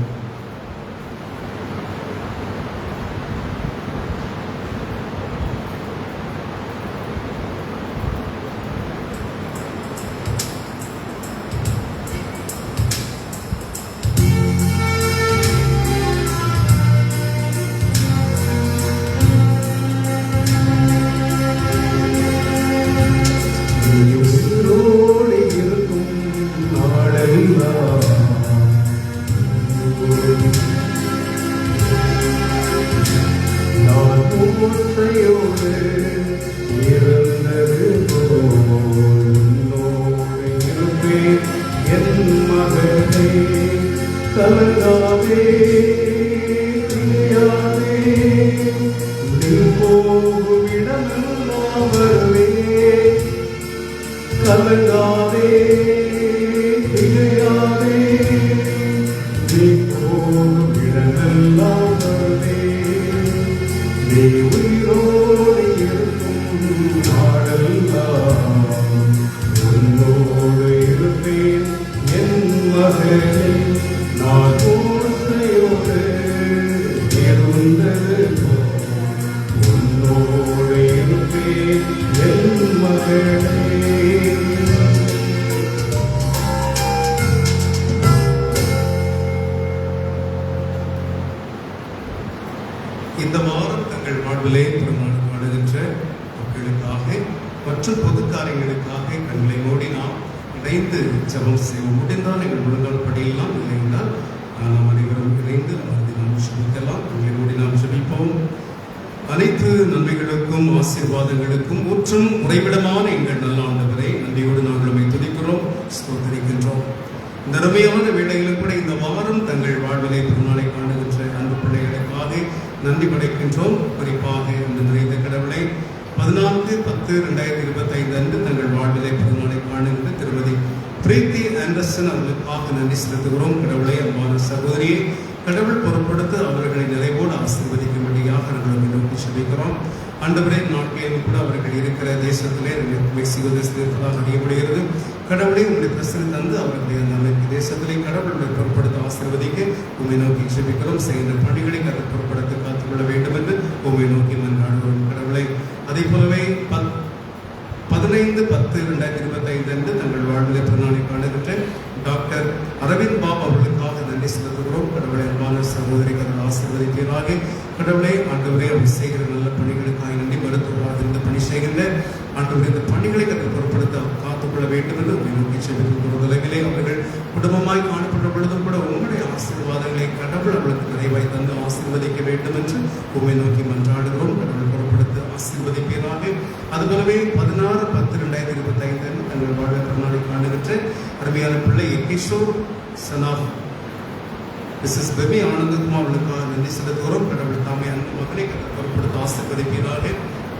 Speaker 1: இந்த வாரம் தங்கள் வாழ்விலே பிறநாள் பாடுகின்ற மக்களுக்காக மற்றும் பொது காரியங்களுக்காக கண்களை மூடி நாம் இணைந்து ஜெபம் செய்வோம். முடிந்தால் எங்கள் முழங்கால் படியெல்லாம் இல்லை என்றால் நாம் அனைவரும் இணைந்து அவரது நாம் ஜெபிக்கலாம். கண்களை மூடி நாம் ஜெபிப்போம். அனைத்து நன்மைகளுக்கும் ஆசீர்வாதங்களுக்கும் ஊற்றும் உறைவிடமான எங்கள் நல்ல ஆண்டவரை நன்றியோடு நாங்கள் உம்மை துதிக்கிறோம், ஸ்தோத்திரிக்கின்றோம். இந்த அருமையான வேளையிலும் கூட இந்த வாரம் தங்கள் வாழ்விலே பிறநாளை காணுகின்ற அன்பு பிள்ளைகளுக்காக நன்றி படைக்கின்றோம். குறிப்பாக இந்த நிறைந்த கடவுளை 14/10/2025 அன்று தங்கள் வாழ்விலை பிறந்தநாளை காணுகின்ற திருமதி பிரீத்தி ஆண்டர்சன் அவர்களுக்காக நன்றி செலுத்துகிறோம். கடவுளை அன்பான சகோதரியை கடவுள் பொறுப்படுத்த அவர்களை நிறைவோடு ஆசீர்வதிக்கும்படியாக நாங்கள் நோக்கி செபிக்கிறோம். ஆண்டவரே, நாட்டிலும் கூட அவர்கள் இருக்கிற தேசத்திலே மெக்சிகோ தேசத்திற்காக அறியப்படுகிறது. கடவுளை உங்களுடைய பிரசனை தந்து அவர்களுடைய அந்த தேசத்திலே கடவுளை பொறுப்படுத்த ஆசீர்வதிக்க உண்மை நோக்கி செபிக்கிறோம். செய்கின்ற பணிகளை கடவுள் பொறுப்படுத்த காத்துக்கொள்ள வேண்டும் என்று உண்மை நோக்கி மன்றாடுகிறோம். கடவுளை அதே போலவே 15/10/2025 அன்று தங்கள் வாழ்விலை பிறநாளை காணுகின்ற டாக்டர் அரவிந்த் பாபு அவர்களுக்காக நன்றி செலுத்துகிறோம். கடவுளை அன்பான சகோதரி கடவுள் ஆசீர்வதிப்பீராக. கடவுளை ஆண்டவரே அவர் செய்கிற நல்ல பணிகளுக்காக நன்றி. மருத்துவராக இந்த பணி செய்கின்ற ஆண்டவரே இந்த பணிகளை கற்று பொருட்படுத்த காத்துக்கொள்ள வேண்டும் என்று உண்மை நோக்கி செபிக்கின்ற உலகிலே அவர்கள் குடும்பமாய் காணப்பட்ட பொழுதும் கூட உங்களுடைய ஆசீர்வாதங்களை கடவுள் அவர்களுக்கு நிறைவாய் தந்து ஆசீர்வதிக்க வேண்டும் என்று உண்மை நோக்கி மன்றாடுகிறோம். கடவுள் பொருட்படுத்த ஆசீர்வதிப்பீராக. அதுபோலவே 16/10/2025 அன்று தங்கள் வாழ்வை பிறநாளை காணுகின்ற அருமையான பிள்ளை கிஷோர் சனாப் மிஸ்ஸஸ் பெபி ஆனந்தகுமார் அவர்களுக்காக நன்றி செலுத்துகிறோம். கடவுள் தாமே அந்த மகனை பொருட்படுத்த ஆசீர்வதிப்பீராக.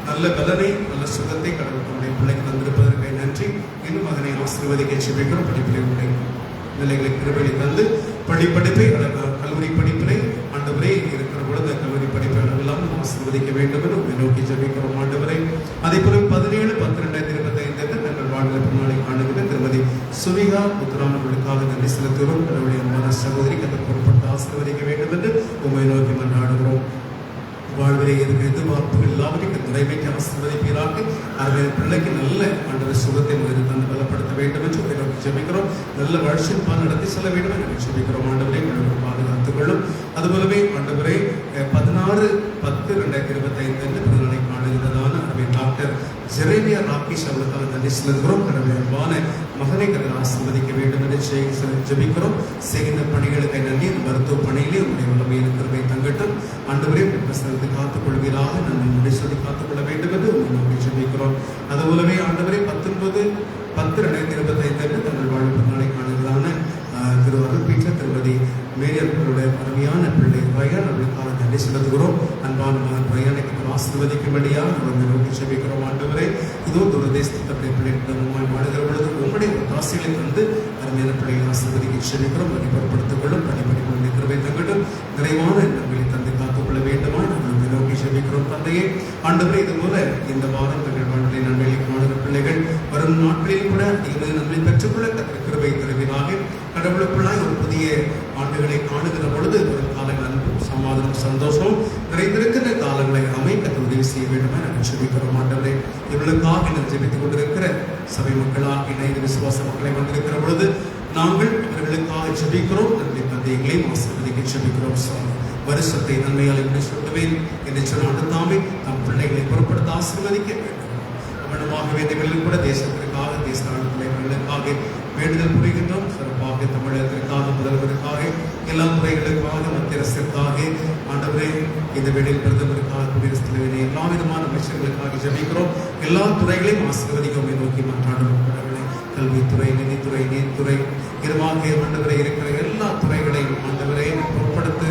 Speaker 1: நல்ல பலனை நல்ல சுகத்தை கடவுள் தன்னுடைய பிள்ளைக்கு தந்திருப்பதற்கு நன்றி. இன்னும் மகனை ஆசீர்வதிக்க ஜெபிக்கிறோம். படிப்பிலே உடைய நிலைகளை கிருபையை தந்து படிப்பை கல்லூரி படிப்பினை ஆண்டவரே இருக்கிற பொழுது கல்லூரி படிப்பை அளவெல்லாம் ஆசீர்வதிக்க வேண்டும் என்று உங்களை நோக்கி ஜெபிக்கிறோம் ஆண்டவரே. அதே போல 17/10/2025 தங்கள் வாழ்வில் பின்னாலை காணுகிற திருமதி சுவிகா புத்திரானவர்களுக்காக நன்றி செலுத்துகிறோம். கடவுளுடைய அன்பான சகோதரி கத்தர் பொருட்பட்டு ஆசீர்வதிக்க வேண்டும் என்று உங்களை நோக்கி மன்றாடுகிறோம். வாழ்விலே இருக்கிற எதிர்பார்ப்புகள் எல்லாவற்றையும் நிறைவேற்றி ஆசீர்வதிப்பீராக. அவருடைய பிள்ளைக்கு நல்ல ஆண்டவர் சுகத்தை முதலில் தந்து பலப்படுத்த வேண்டும் என்று உங்களை நோக்கி ஜெபிக்கிறோம். நல்ல வளர்ச்சியின் பால் நடத்தி செல்ல வேண்டும் என்று ஜெபிக்கிறோம் ஆண்டவரே. பாதுகாத்துக் கொள்ளும். அதுபோலவே ஆண்டவரே 16/10/2025 பிறந்தநாளை காணுகிறதான டாக்டர் ஜெரேமியா ராகேஷ் அவர்களுக்காக நன்றி செலுத்துகிறோம். கடவுளை அன்பான மகனை கடவுள் ஆசீர்வதிக்க வேண்டும் என்று ஜெபிக்கிறோம். செய்கின்ற பணிகளுக்கு நன்றி. மருத்துவ பணியிலே உங்களுடைய வல்லமையை இருக்கிறதை தங்கட்டும் ஆண்டவரே. பிரசனத்தை காத்துக் கொள்வீராக. நன்மை முடிசதை காத்துக் கொள்ள வேண்டும் என்று உங்களை நோக்கி ஜெபிக்கிறோம். அதுபோலவே ஆண்டவரே 19/10/2025 தங்கள் வாழ்வு பிறந்தநாளை காணுகிறதான திரு அருள்பீட்டர் திருமதி மேரி அவர்களுடைய அருமையான பிள்ளை ரயான் அவர்களுக்காக நன்றி செலுத்துகிறோம். அன்பான மகன் ரயானை ஆசீர்வதிக்கும்படியாக அவர்களை நோக்கி ஜெபிக்கிறோம் ஆண்டவரே. இதோ துரதேசத்துடைய பிள்ளைகளுமாய் வாழுகிற பொழுது உங்களுடைய ஆசைகளை தந்து அருமையான பிள்ளைகளை ஆசீர்வதிக்க ஜெபிக்கிறோம். அதிபரப்படுத்திக் கொள்ளும். படிப்படிப்பு கிருபை தங்கட்டும். நிறைவான நன்மைகளை தந்து காத்துக்கொள்ள வேண்டுமா நாங்கள் நோக்கி ஜெபிக்கிறோம் தந்தையே. ஆண்டவரே இது போல இந்த வாரம் தங்கள் வாழ்க்கையை நன்மையை காணுகிற பிள்ளைகள் வரும் நாட்களில் கூட நீங்கள் நன்மை பெற்றுக்கொள்ள கர்த்தர் கிருபை தருவீராக. கடவுளுக்குள்ளாய் ஒரு புதிய ஆண்டுகளை காணுகிற பொழுது ஒரு காலங்கள் அன்பும் சமாதானம் சந்தோஷம் நிறைந்திருக்கிற காலங்களை அமைக்க உதவி செய்ய வேண்டும் என ஜெபிக்கிறோம் ஆண்டவரே. இவர்களுக்காக நாம் ஜெபித்துக் கொண்டிருக்கிற சபை மக்களாக இணைந்து விசுவாச மக்களை வந்திருக்கிற பொழுது நாங்கள் இவர்களுக்காக ஜெபிக்கிறோம். நன்றி தந்தைகளையும் ஆசீர்வதிக்க ஜெபிக்கிறோம். வருஷத்தை நன்மையால் என்று சொல்லுவேன் என்று சொன்ன அடுத்தாமே நம் பிள்ளைகளை பொருட்படுத்த ஆசீர்வதிக்க வேண்டும். கவனமாக வேண்டியவர்களும் கூட தேசத்திற்காக தேச பிள்ளைகளுக்காக வேண்டுதல் புரிகின்றோம். சிறப்பாக தமிழகத்திற்காக முதல்வருக்காக எல்லா துறைகளுக்காக மத்திய அரசிற்காக ஆண்டவரே இந்த வேளையில் பிரதமருக்காக குடியரசுத் தலைவரை எல்லா விதமான அமைச்சர்களுக்காக ஜெபிக்கிறோம். எல்லா துறைகளையும் ஆசீர்வதிக்க நோக்கி மன்றாடும். கல்வித்துறை, நிதித்துறை, நீர்த்துறை இருமாக ஆண்டவரை இருக்கிற எல்லா துறைகளையும் ஆண்டவரை பொருட்படுத்தி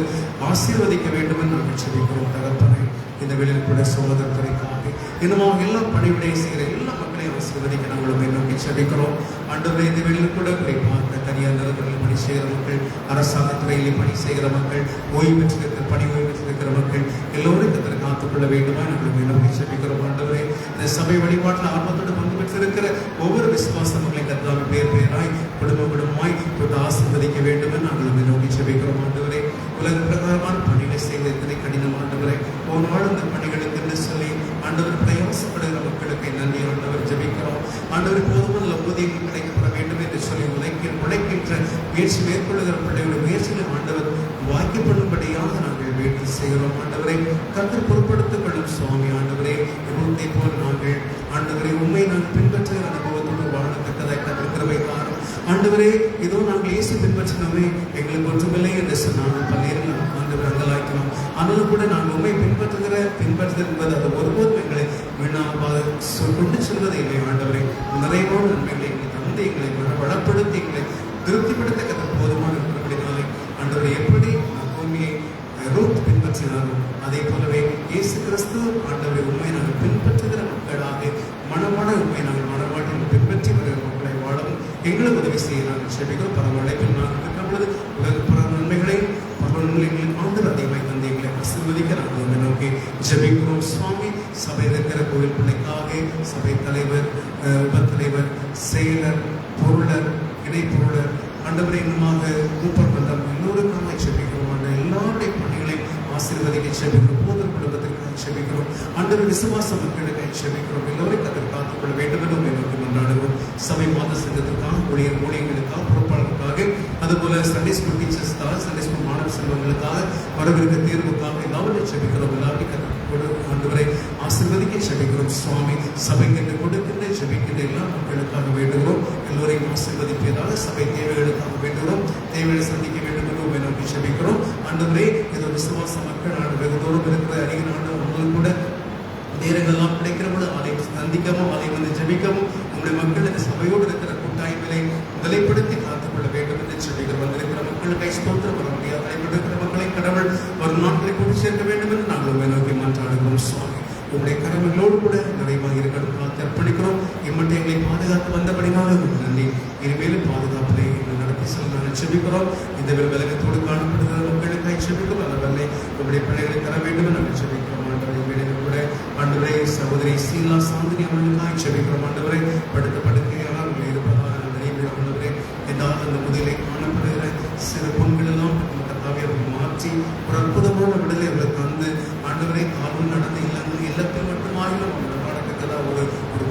Speaker 1: ஆசீர்வதிக்க வேண்டும் என்று நாங்கள் ஜெபிக்கிறோம். தகப்பனை இந்த வேளையில் கூட சகோதரத்துறைக்காக இன்னுமாக எல்லா பணிவிடை செய்கிற எல்லா மக்களையும் ஆசீர்வதிக்க நாங்கள் நோக்கி ஜெபிக்கிறோம். ஆண்டவரை இந்த வேளையில் கூட குறிப்பாக தனியார் நிறுவனங்களில் பணி செய்கிற மக்கள், அரசாங்க துறையிலே பணி செய்கிற மக்கள், ஓய்வு பெற்றிருக்கிற பணி ஓய்வு பெற்றிருக்கிற மக்கள் எல்லோரும் இதற்கு காத்துக்கொள்ள வேண்டுமா நாங்கள் நோக்கி ஜெபிக்கிறோம். ஆண்டவரை இந்த சபை வழிபாட்டில் ஆர்வத்தோடு பங்கு பெற்றிருக்கிற ஒவ்வொரு விசுவாச மக்களை கர்த்தாவே பேர் பேராய் குடும்பமாய் தொட்டு ஆசீர்வதிக்க வேண்டும் என்று நாங்கள் நோக்கி ஜெபிக்கிறோம். ஆண்டவரை உலக பிரகாரமான பணிகளை செய்த இத்தனை கடினமானவரை ஒரு நாள் இந்த பணிகளுக்கு என்று சொல்லி ஆண்டவர் பிரயாசப்படுகிற மக்களுக்கு நன்றி ஆண்டவர் ஜெபிக்கிறோம். ஆண்டவர் போதுமான ஊதியம் கிடைக்கப்பட வேண்டும் என்று சொல்லி உழைக்கின்ற முயற்சி மேற்கொள்ளுகிற பிள்ளைகளுடைய முயற்சிகளை ஆண்டவர் வாய்க்கப்படும்படியாக நாங்கள் வேண்டி செய்கிறோம். ஆண்டவரை கர்த்தர் பொருட்படுத்திக் கொள்ளும் சுவாமி. ஆண்டவரே இவருடைய போல் நாங்கள் ஆண்டவரை உண்மை நாங்கள் பின்பற்றுகிற அனுபவத்தோடு வாழத்தக்கதாய் கர்த்தர் கிருபை தாரும். ஆண்டவரே இதோ நாங்கள் இயேசு பின்பற்றினோமே எங்களுக்கு ஒன்றுமில்லை என்று சொன்னாலும் பல்வேறு ஆண்டவர் அங்கலாய்க்கலாம். ஆனாலும் கூட நாங்கள் உண்மை பின்பற்றுதல் என்பது அது ஒருபோதும் எங்களை கொண்டு செல்வதை இல்லை. ஆண்டவரை நிறைவான நன்மைகளை எங்களை தந்து எங்களை வளப்படுத்தி எங்களை திருப்திப்படுத்த கற்று போதுமான இருக்கிறபடினாலே ஆண்டவரை எப்படி பூமியை ரூத் பின்பற்றினாலும் அதே போலவே இயேசு கிறிஸ்து ஆண்டவரை உண்மை நாங்கள் பின்பற்றுகிற மக்களாக மனமான உண்மை நாங்கள் மனவாட்டில் பின்பற்றி வருகிற மக்களை வாழவும் எங்களுக்கு உதவி செய்ய நாங்கள் செபிக்கிறோம். பரவழைப்பில் நாங்கள் இருக்கிற பொழுது உலக பல நன்மைகளையும் பரவல்களையும் ஆண்டவர் அதிகமாக தந்து எங்களை ஆசீர்வதிக்க நாங்கள் வந்து நோக்கி ஜெபிக்கிறோம். சுவாமி சபையில் இருக்கிற கோவில் பிள்ளைக்காக சபை தலைவர், உபத்தலைவர், செயலர், பொருளர், இணை பொருளர் ஆண்டவரை இன்னுமாக மூப்பர் மன்றம் எல்லோருக்காக ஜெபிக்கிறோம். ஆண்டு எல்லாருடைய பணிகளையும் ஆசீர்வதிக்க ஜெபிக்கிறோம். போதர் குடும்பத்திற்காக ஜெபிக்கிறோம். ஆண்டவர் விசுவாச மக்களுக்காக ஜெபிக்கிறோம். எல்லோரையும் கத்தர் காத்துக்கொள்ள வேண்டும் என்று நோக்கி கொண்டாடுவோம். சபை மாத சங்கத்திற்காக ஊழியர்களுக்காக பொறுப்பாளர்களுக்காக அதுபோல சண்டே ஸ்கூல் டீச்சர்ஸ்க்காக சண்டே ஸ்கூல் மாணவ செல்வங்களுக்காக வரவிருக்க தேர்வுக்காக எல்லாவற்றையும் ஜெபிக்கிறோம். எல்லாவற்றையும் கத்தர் ஆண்டவரை ஆசீர்வதிக்க ஜெபிக்கிறோம். சுவாமி சபைக்கு கொடுக்கின்ற ஜெபிக்கின்ற எல்லா மக்களுக்காக வேண்டுகிறோம். எல்லோரையும் ஆசீர்வதிப்பதாக சபை தேவைகளுக்காக வேண்டுகிறோம். தேவைகளை சந்திக்க வேண்டும் என்று நோக்கி ஜெபிக்கிறோம். ஆண்டவரே ஏதோ விசுவாச மக்கள் வெகு தூரம் இருக்கிற அதிக நாடு அவங்களுக்கு கூட நேரங்கள்லாம் கிடைக்கிறவங்க அதை சந்திக்கவும் அதை வந்து ஜெபிக்கவும் நம்முடைய மக்கள் இந்த சபையோடு இருக்கிற கூட்டாய்களை நிலைப்படுத்தி காத்துக்கொள்ள வேண்டும் என்று ஜெபிக்கிறோம். வந்திருக்கிற மக்களுக்கு ஸ்தோத்திரம் வர முடியாது. அடைபட்டிருக்கிற மக்களை கடவுள் ஒரு நாட்களை கொண்டு சேர்க்க வேண்டும் என்று நாங்கள் நோக்கி மாற்றாடுகிறோம். சுவாமி உங்களுடைய கடமைகளோடு கூட நிறைவாக இருக்கணும் காத்து அர்ப்பணிக்கிறோம். இம்மட்டை எங்களை பாதுகாக்க வந்தபடினால நன்றி. இனிமேலும் பாதுகாப்பிலே எங்களை நடத்தி செல்ல நாங்கள் செபிக்கிறோம். இந்த விலகத்தோடு காணப்படுகிற மக்களுக்காக செபிக்கிறோம். அந்த வல்லை உங்களுடைய பிள்ளைகளை தர வேண்டும் என்று நாங்கள் செபிக்கிறோம். ஆண்டவரை வேலையில் கூட ஆண்டவரை சகோதரி சீலா சாந்தினி அவர்களுக்காக செபிக்கிறோம். ஆண்டவரை படுத்த படுக்கையாக இருப்பதாக ஆண்டவரே ஏதாவது அந்த முதலை காணப்படுகிற சில பொண்கள் எல்லாம் அவர்கள் மாற்றி ஒரு அற்புதமான விடுதலை அவர்களுக்கு தந்து ஆண்டவரை காலம் நடந்த இல்லத்தில் மட்டுமாயிலும் நடக்கத்தா ஒரு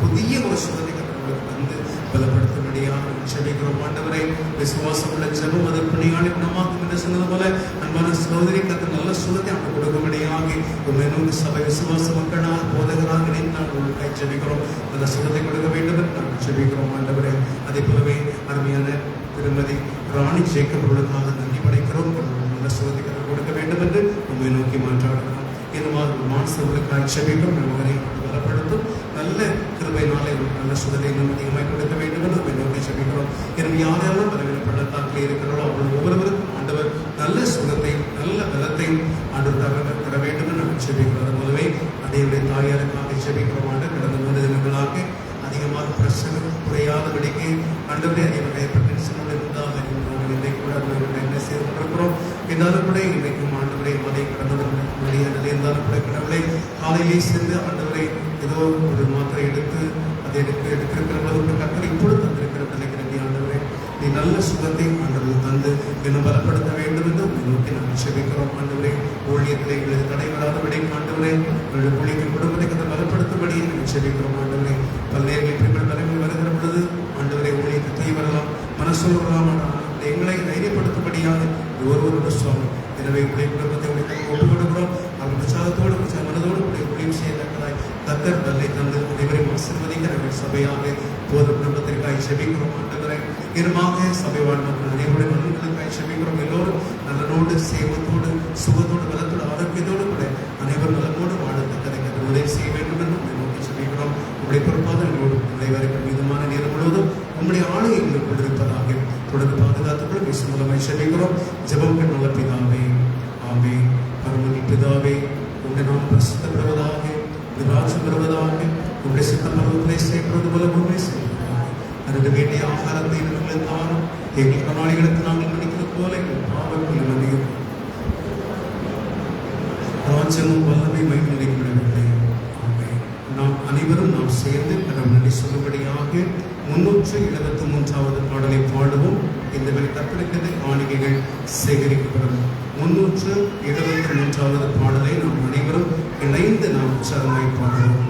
Speaker 1: புதிய ஒரு சுகத்தை அவர்களுக்கு தந்து பலப்படுத்தும்படியாக செபிக்கிறோம். ஆண்டவரை விசுவாசம் உள்ள ஜெபம் அதற்கு பணியாளி குணமாக்கும் என்று சொன்னது போல அன்பான சகோதரி கத்த நல்ல சுகத்தை அவங்க கொடுக்கும்படியாக உண்மையோடு சபை விசுவாச மக்களாக போதகராக நினைத்து நாங்கள் கை செபிக்கிறோம். நல்ல சுகத்தை கொடுக்க வேண்டும் என்று நாங்கள் செபிக்கிறோம். ஆண்டவரை அதே போலவே அருமையான திருமதி ராணி ஜேக்கப் அவர்களுக்காக நன்றி படைக்கிறோம். நல்ல சுகத்தை கொடுக்க வேண்டும் என்று உண்மை நோக்கி மாற்றாடுகிறோம். இதுமாதிரி மானசர்களுக்காக செபிக்கிறோம். நம்மளை பலப்படுத்தும் நல்ல கிருபையினாலே நல்ல சுகத்தை இன்னும் அதிகமாக கொடுக்க வேண்டும் என்று உண்மை நோக்கி செபிக்கிறோம். எனவே யாரெல்லாம் பலவீனப்பள்ளத்தாக்கில் இருக்கிறாரோ அவர்கள் ஒவ்வொருவருக்கும் ஆண்டவர் நல்ல சுகத்தையும் நல்ல பலத்தையும் ஆண்டவர் தர வேண்டும் என்று நாங்கள் செபிக்கிறோம். அது போலவே அதேவுடைய தாயாருக்காக செபிக்கிறோம். ஆண்டு கடந்த 3 தினங்களாக அதிகமாக பிரச்சனை குறையாதபடிக்கு ஆண்டவரே அதே வகைப்பட்ட இருந்தாக இன்றைக்கு கூட என்ன செய்து கொண்டிருக்கிறோம். இருந்தாலும் கூட இன்றைக்கும் ஆண்டவரை மதை கடந்தது முடியாதது இருந்தாலும் கூட கடவுளை காலையிலே சென்று ஆண்டவரை ஏதோ ஒரு மாத்திரை எடுத்து அதை எடுத்திருக்கிற போது கட்டளை இப்பொழுது தந்திருக்கிற நினைக்கிறேன். ஆண்டவரை நீ நல்ல சுகத்தை ஆண்டவர்கள் தந்து இன்னும் பலப்படுத்த வேண்டும் என்று நோக்கி நாங்கள் செபிக்கிறோம். ஆண்டவரை ஊழியத்திலே எங்களுக்கு தடைவராதபடி ஆண்டவரை உங்களுடைய ஊழியத்தின் குடும்பத்தை கதை பலப்படுத்தும்படி நாங்கள் செபிக்கிறோம். ஆண்டவரை பல நேரங்களில் பெண்கள் தலைமையில் வருகிற பொழுது ஆண்டவரை ஊழியத்தை தீ வரலாம் மனசு வரலாம். எங்களை தைரியப்படுத்தும்படியாக ஒருவரோட சுவாமி எனவே உடைய குடும்பத்தை ஒப்பு கொடுக்கிறோம். அவர் உற்சாகத்தோடு மனதோடு உடைய ஊழியம் செய்யத்தக்கதாய் கத்தர் நல்லை தந்து அனைவரையும் ஆசீர்வதிக்கிற சபையாக போத குடும்பத்திற்காக செபிக்கிறோம். ஆண்டவரை இருமாக சபை வாழ்ந்தவர்கள் அனைவருடைய நலன்களுக்காக செபிக்கிறோம். எல்லோரும் நலனோடு சேவத்தோடு சுகத்தோடு பலத்தோடு ஆரோக்கியத்தோடு கூட அனைவரும் நலனோடு வாழத்தக்கதை உதவி செய்ய வேண்டும் என்று நோக்கி செபிக்கிறோம். உங்களுடைய பொறுப்பாக எங்களோடு அனைவருக்கும் மீதமான நேரம் முழுவதும் உங்களுடைய ஆணை எங்களுக்கு கொண்டிருப்பதாக தொடர்ந்து பாதுகாத்துக்குள் பேச மூலமாய் செபிக்கிறோம். ஜெபம் நல்ல பிதாவே, ஆமே. பரமனி பிதாவே, உங்களுடைய நாம் பிரசித்தப்படுவதாக, ராஜ்யம் வருவதாக, உங்களுடைய சித்தம் பருவத்திலே செய்யப்படுவது போல பூமி செய்வதாக. அதற்கு வேண்டிய ஆகாரத்தை எங்களுக்கு தாரும். எங்கள் கணாளிகளுக்கு நாங்கள் மன்னிக்கிறது போல எங்கள் பாவங்களை மன்னியும். ராஜ்யமும் வல்லமை மகிழ்நிலைவிடவில்லை. ஆமே. நாம் அனைவரும் நாம் சேர்ந்து கடவுள் நன்றி சொல்லும்படியாக 373வது பாடலை பாடுவோம். இந்த வழி கற்பனைக்கிறது காணிக்கைகள் சேகரிக்கப்படும். 373வது பாடலை நாம் அனைவரும் இணைந்து நாம் உற்சாகமாய் பாடுவோம்.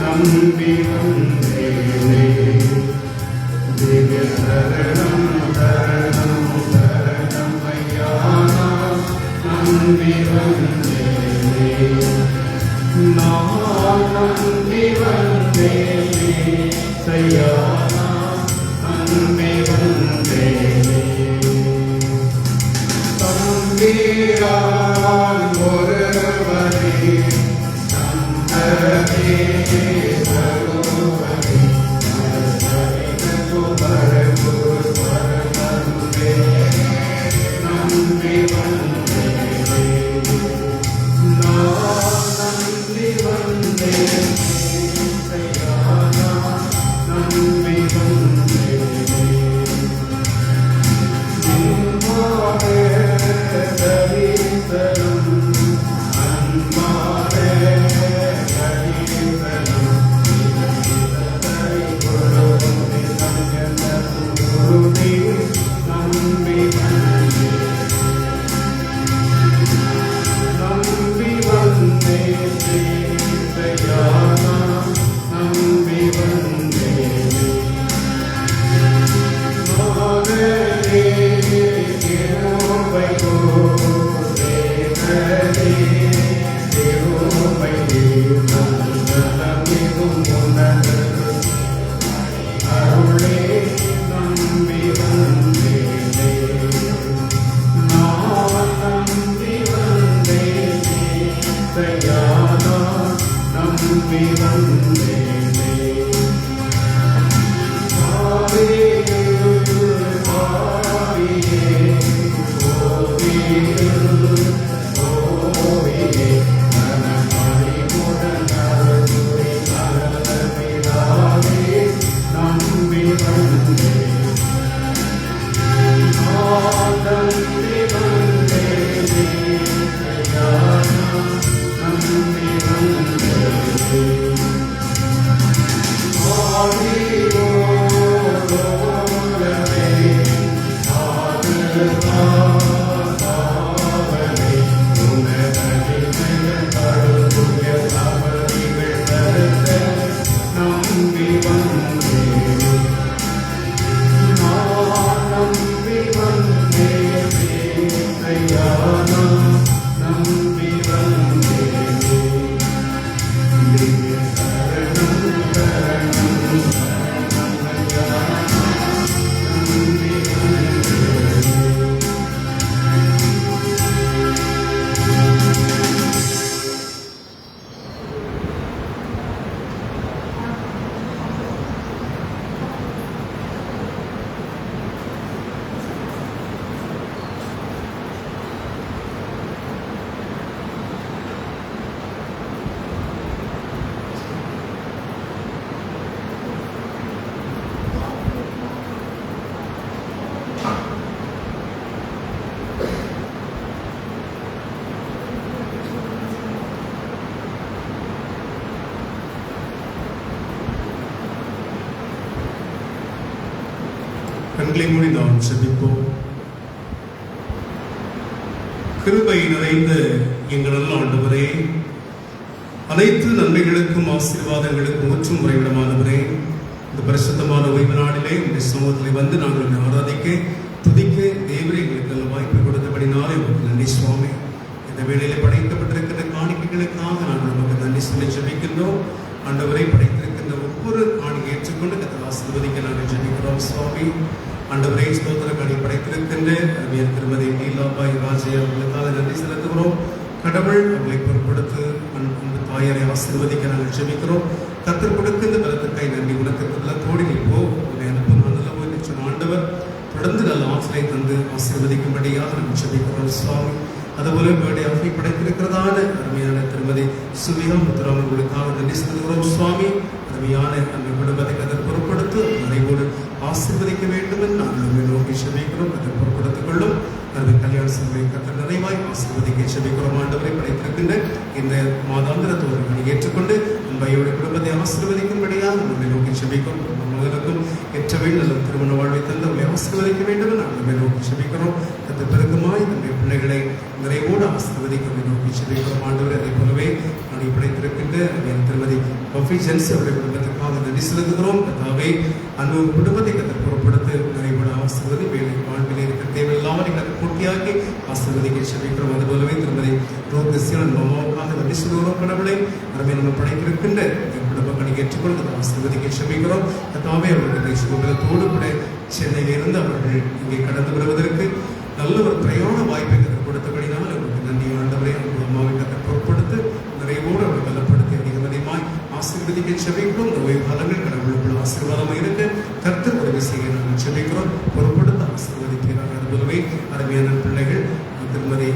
Speaker 1: நம்பி வந்தேனே திவ்ய சரணம் சரணம் சரணம் ஐயானா நம்பி வந்தேனே நான் நம்பி வந்தேனே ஐயானா நம்பி வந்தேனே தம்பிரான் ஒருவரே சந்தரே சரோவரே நம்பி வந்தேனே நான் நம்பி வந்தேனே ஐயானா கண்களை மூடி நாம் செபிப்போம். கிருபை நிறைந்த எங்கள் நல்ல ஆண்டவரே, அனைத்து நன்மைகளுக்கும் ஆசீர்வாதங்களுக்கும் ஊற்றும் உறைவிடமானவரே, இந்த பரிசுத்தமான ஓய்வு நாளிலே உங்களுடைய சமூகத்தில் வந்து நாங்கள் ஆராதிக்க துதிக்க தேவரே எங்களுக்கு நல்ல வாய்ப்பை கொடுத்தபடினாலே உங்களுக்கு நன்றி சுவாமி. இந்த வேளையிலே படைக்கப்பட்டிருக்கிற காணிக்கைகளுக்காக நாங்கள் நமக்கு நன்றி சொல்லி ஜெபிக்கின்றோம். ஆண்டவரை படைத்திருக்கின்ற ஒவ்வொரு காணிக்கை ஏற்றுக்கொண்டு கர்த்தர் ஆசீர்வதிக்க நாங்கள் ஜெபிக்கிறோம் சுவாமி. ஆண்டவரை ஸ்தோத்திரங்களை படைத்திருக்கின்ற அருமையான திருமதி லீலாபாய் ராஜையா அவர்களுக்காக நன்றி செலுத்துகிறோம். கடவுள் அவங்களை பொருட்படுத்து அன்பு தாயாரை ஆசீர்வதிக்க நாங்கள் ஜெபிக்கிறோம். கர்த்தர் கொடுக்கின்ற பலத்திற்காய் நன்றி. உனக்கு பலத்தோடு இப்போ உன்னை அனுப்பும் நல்ல சொன்ன ஆண்டவர் தொடர்ந்து நல்ல ஆற்றலை தந்து ஆசீர்வதிக்கும்படியாக நாங்கள் ஜெபிக்கிறோம் சுவாமி. அதுபோல வேடையாக படைத்திருக்கிறதான அருமையான திருமதி சுவியா முத்துராம் அவர்களுக்காக நன்றி செலுத்துகிறோம் சுவாமி. அருமையான அந்த குடும்பத்தை கர்த்தர் பொருட்படுத்து நிறைவோடு ஆசீர்வதிக்க வேண்டும் என்று நாங்கள் நோக்கி ஜெபிக்கிறோம். கர்த்தர் பொருட்படுத்திக் கொள்ளும் அந்த கல்யாண சபையை கர்த்தர் நிறைவாய் ஆசீர்வதிக்க ஜெபிக்கிறோம். ஆண்டவரை படைத்திருக்கின்ற இந்த மாதாந்திர தோழர்களை ஏற்றுக்கொண்டு அன்பையோட குடும்பத்தை ஆசீர்வதிக்கும்படியாக நம்மை நோக்கி ஜெபிக்கிறோம். மகனுக்கும் ஏற்றவை நல்ல திருமண வாழ்வை தந்து அவளை ஆசீர்வதிக்க வேண்டும் என்று நம்மை நோக்கி ஜெபிக்கிறோம். கர்த்தர் பெருக்கமாய் நம்முடைய பிள்ளைகளை நிறைவோடு ஆசீர்வதிக்க நோக்கி ஜெபிக்கிறோம். ஆண்டவரை அதை போலவே நாளை படைத்திருக்கின்ற என் திருமதி பஃபி ஜென்ஸ் அவருடைய குடும்பத்திற்காக நன்றி செலுத்துகிறோம். கர்த்தாவே அந்த குடும்பத்தை கர்த்தர் பொருட்படுத்த நிறைவோடு ஆசீர்வதி வேலை வாழ்வில் இருக்கிற தேவையில்லாமல் கர்த்தர் பூர்த்தியாக்கி ஆசீர்வதிக்க ஜெபிக்கிறோம். அதுபோலவே திருமதி ரோகிசியன் மாமாவுக்காக நன்றி செலுத்துகிறோம். கடவுளை அருமை நம்ம படைத்திருக்கின்ற குடும்பங்களை ஏற்றுக்கொண்டு ஆசீர்வதிக்க ஜெபிக்கிறோம். கர்த்தாவே அவர்களுடைய சுகபலத்தோடு கூட சென்னையிலிருந்து அவர்கள் இங்கே கடந்து வருவதற்கு நல்ல ஒரு பிரயாண வாய்ப்பை கற்றுக் கொடுத்தபடினால் அவர்களுக்கு நன்றி. ஆண்டவரை அந்த அம்மாவை கற்று பொருட்படுத்து நிறைவோடு அவரை பலப்படுத்தி அதிகமாய் ஆசீர்வதிக்க ஜெபிக்கிறோம். இந்த ஓய்வு காலங்கள் கடவுளுக்குள்ள ஆசீர்வாதமாக இருக்க கர்த்தர் உதவி செய்ய நாங்கள் ஜெபிக்கிறோம். பொருட்படுத்த ஆசீர்வதிக்கிறார்கள். அதுபோலவே அருமையான பிள்ளைகள் திருமதி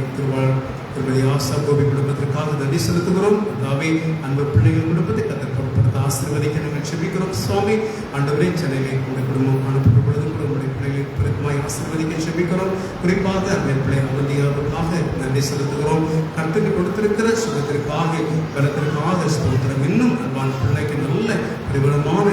Speaker 1: ஆசா கோபி குடும்பத்திற்காக நன்றி செலுத்துகிறோம். அதாவே அன்பு பிள்ளைகள் குடும்பத்தை கர்த்தர் பொருட்படுத்த ஆசீர்வதிக்க நாங்கள் ஜெபிக்கிறோம் சுவாமி. ஆண்டவரே சென்னையிலே உங்களுடைய குடும்பம் காணப்பட்ட பொழுது உங்களுடைய பிள்ளைகளை பெருக்கமாய் ஆசீர்வதிக்க ஜெபிக்கிறோம். குறிப்பாக அந்த பிள்ளை அவந்தியாவுக்காக நன்றி செலுத்துகிறோம். கர்த்தருக்கு கொடுத்திருக்கிற சுகத்திற்காக பலத்திற்காக ஸ்தோத்திரம். இன்னும் அன்பான பிள்ளைக்கு நல்ல பரிபூரணமான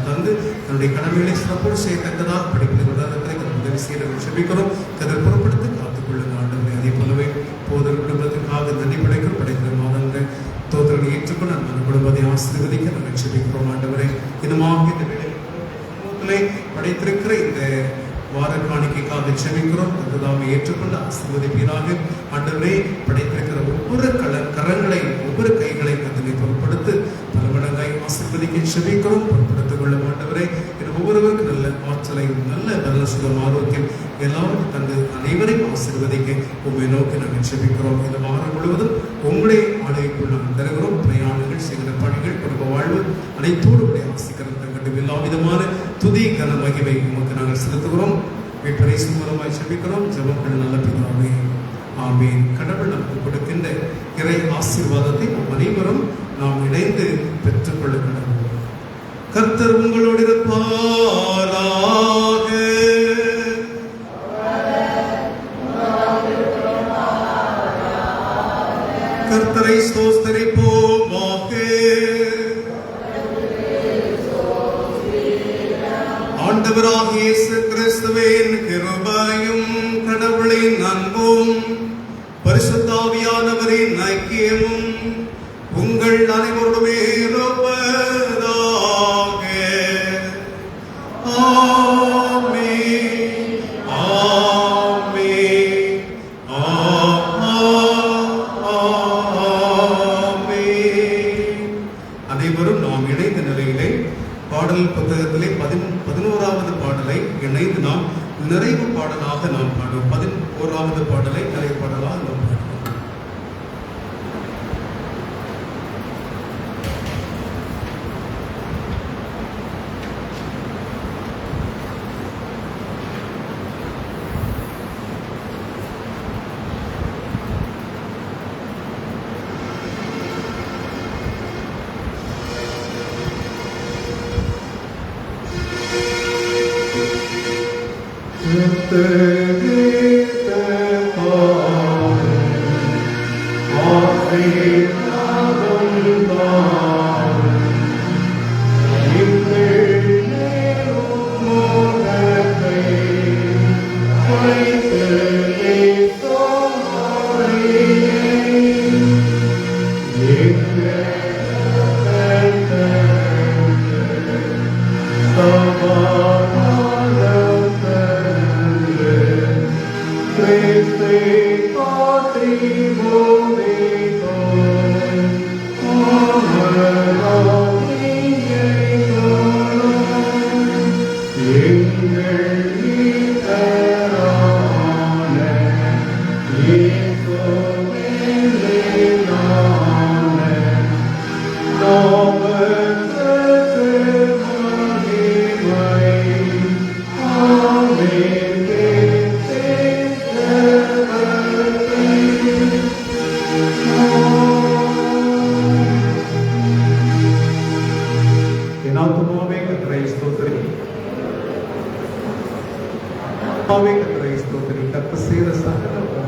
Speaker 1: தந்து தன்னுடைய கடமைகளை சிறப்போடு செய்யத்தக்கதாக படிப்பதற்கு உதவி செய்ய ஜெபிக்கிறோம். கர்த்தர் பொருட்படுத்தி காத்துக்கொள்ளுங்க ஆண்டவரே. அதே போலவே போதல் குடும்பத்திற்காக நன்றி படைக்கிறோம். படைக்கிற மாதங்கள் தோதர்களை ஏற்றுக்கொண்டு அந்த குடும்பத்தை ஆசீர்வதிக்க நாங்கள் ஜெபிக்கிறோம். ஆண்டவரே இன்னுமாக இந்த வேளையிலே படைத்திருக்கிற இந்த வார காணிக்கைக்காக ஜெபிக்கிறோம். அதுதான் ஏற்றுக்கொண்டு ஆசீர்வதிப்பீராக. ஆண்டவரே படைத்திருக்கிற ஒவ்வொரு கரங்களை ஒவ்வொரு கைகளை கத்தனை பொருட்படுத்து பல மடங்காய் ஆசீர்வதிக்க ஜெபிக்கிறோம். பொருட்படுத்திக் கொள்ள ஆண்டவரே ஒவ்வொருவருக்கும் நல்ல ஆற்றலை நல்ல நல்ல சுகம் ஆரோக்கியம் எல்லாரும் தந்து அனைவரையும் ஆசீர்வதிக்க உண்மை நோக்கி நாங்கள் ஜெபிக்கிறோம். இந்த வாரம் முழுவதும் உங்களுடைய ஆளுகைக்குள் நாங்கள் தருகிறோம். பிரயாணங்கள் செய்கிற பணிகள் குடும்ப வாழ்வு அனைத்தோடு உடைய ஆசிக்கிறத கண்டு எல்லா விதமான துதி கன மகிமை உமக்கு நாங்கள் செலுத்துகிறோம். மீட்பரை மூலமாய் ஜெபிக்கிறோம். ஜெபங்கள் நல்ல பிதாவே, ஆமென். கடவுள் நமக்கு கொடுக்கின்ற இறை ஆசீர்வாதத்தை அனைவரும் நாம் இணைந்து பெற்றுக்கொள்ள கடவுள். கர்த்தர் உங்களோடு இருப்பாராக. கர்த்தரை ஸ்தோத்திரிப்போமாக. ஆண்டவராகிய இயேசு கிறிஸ்துவின் கிருபையும் கடவுளின் அன்பும் பரிசுத்தாவியானவரின் ஐக்கியமும் உங்கள் அனைவருடமே இருப்பதாக. ஆமென். ஆமென். ஆமென். அனைவரும் நாம் இணைந்த நிலையிலே பாடல் புத்தகத்திலே 11வது பாடலை இணைந்து நாம் நிறைவு பாடலாக நாம் பாடுவோம். 11வது பாடலை நிறைவு பாடலாக நாம் பாடுவோம். கர்த்தர் செய்த சகல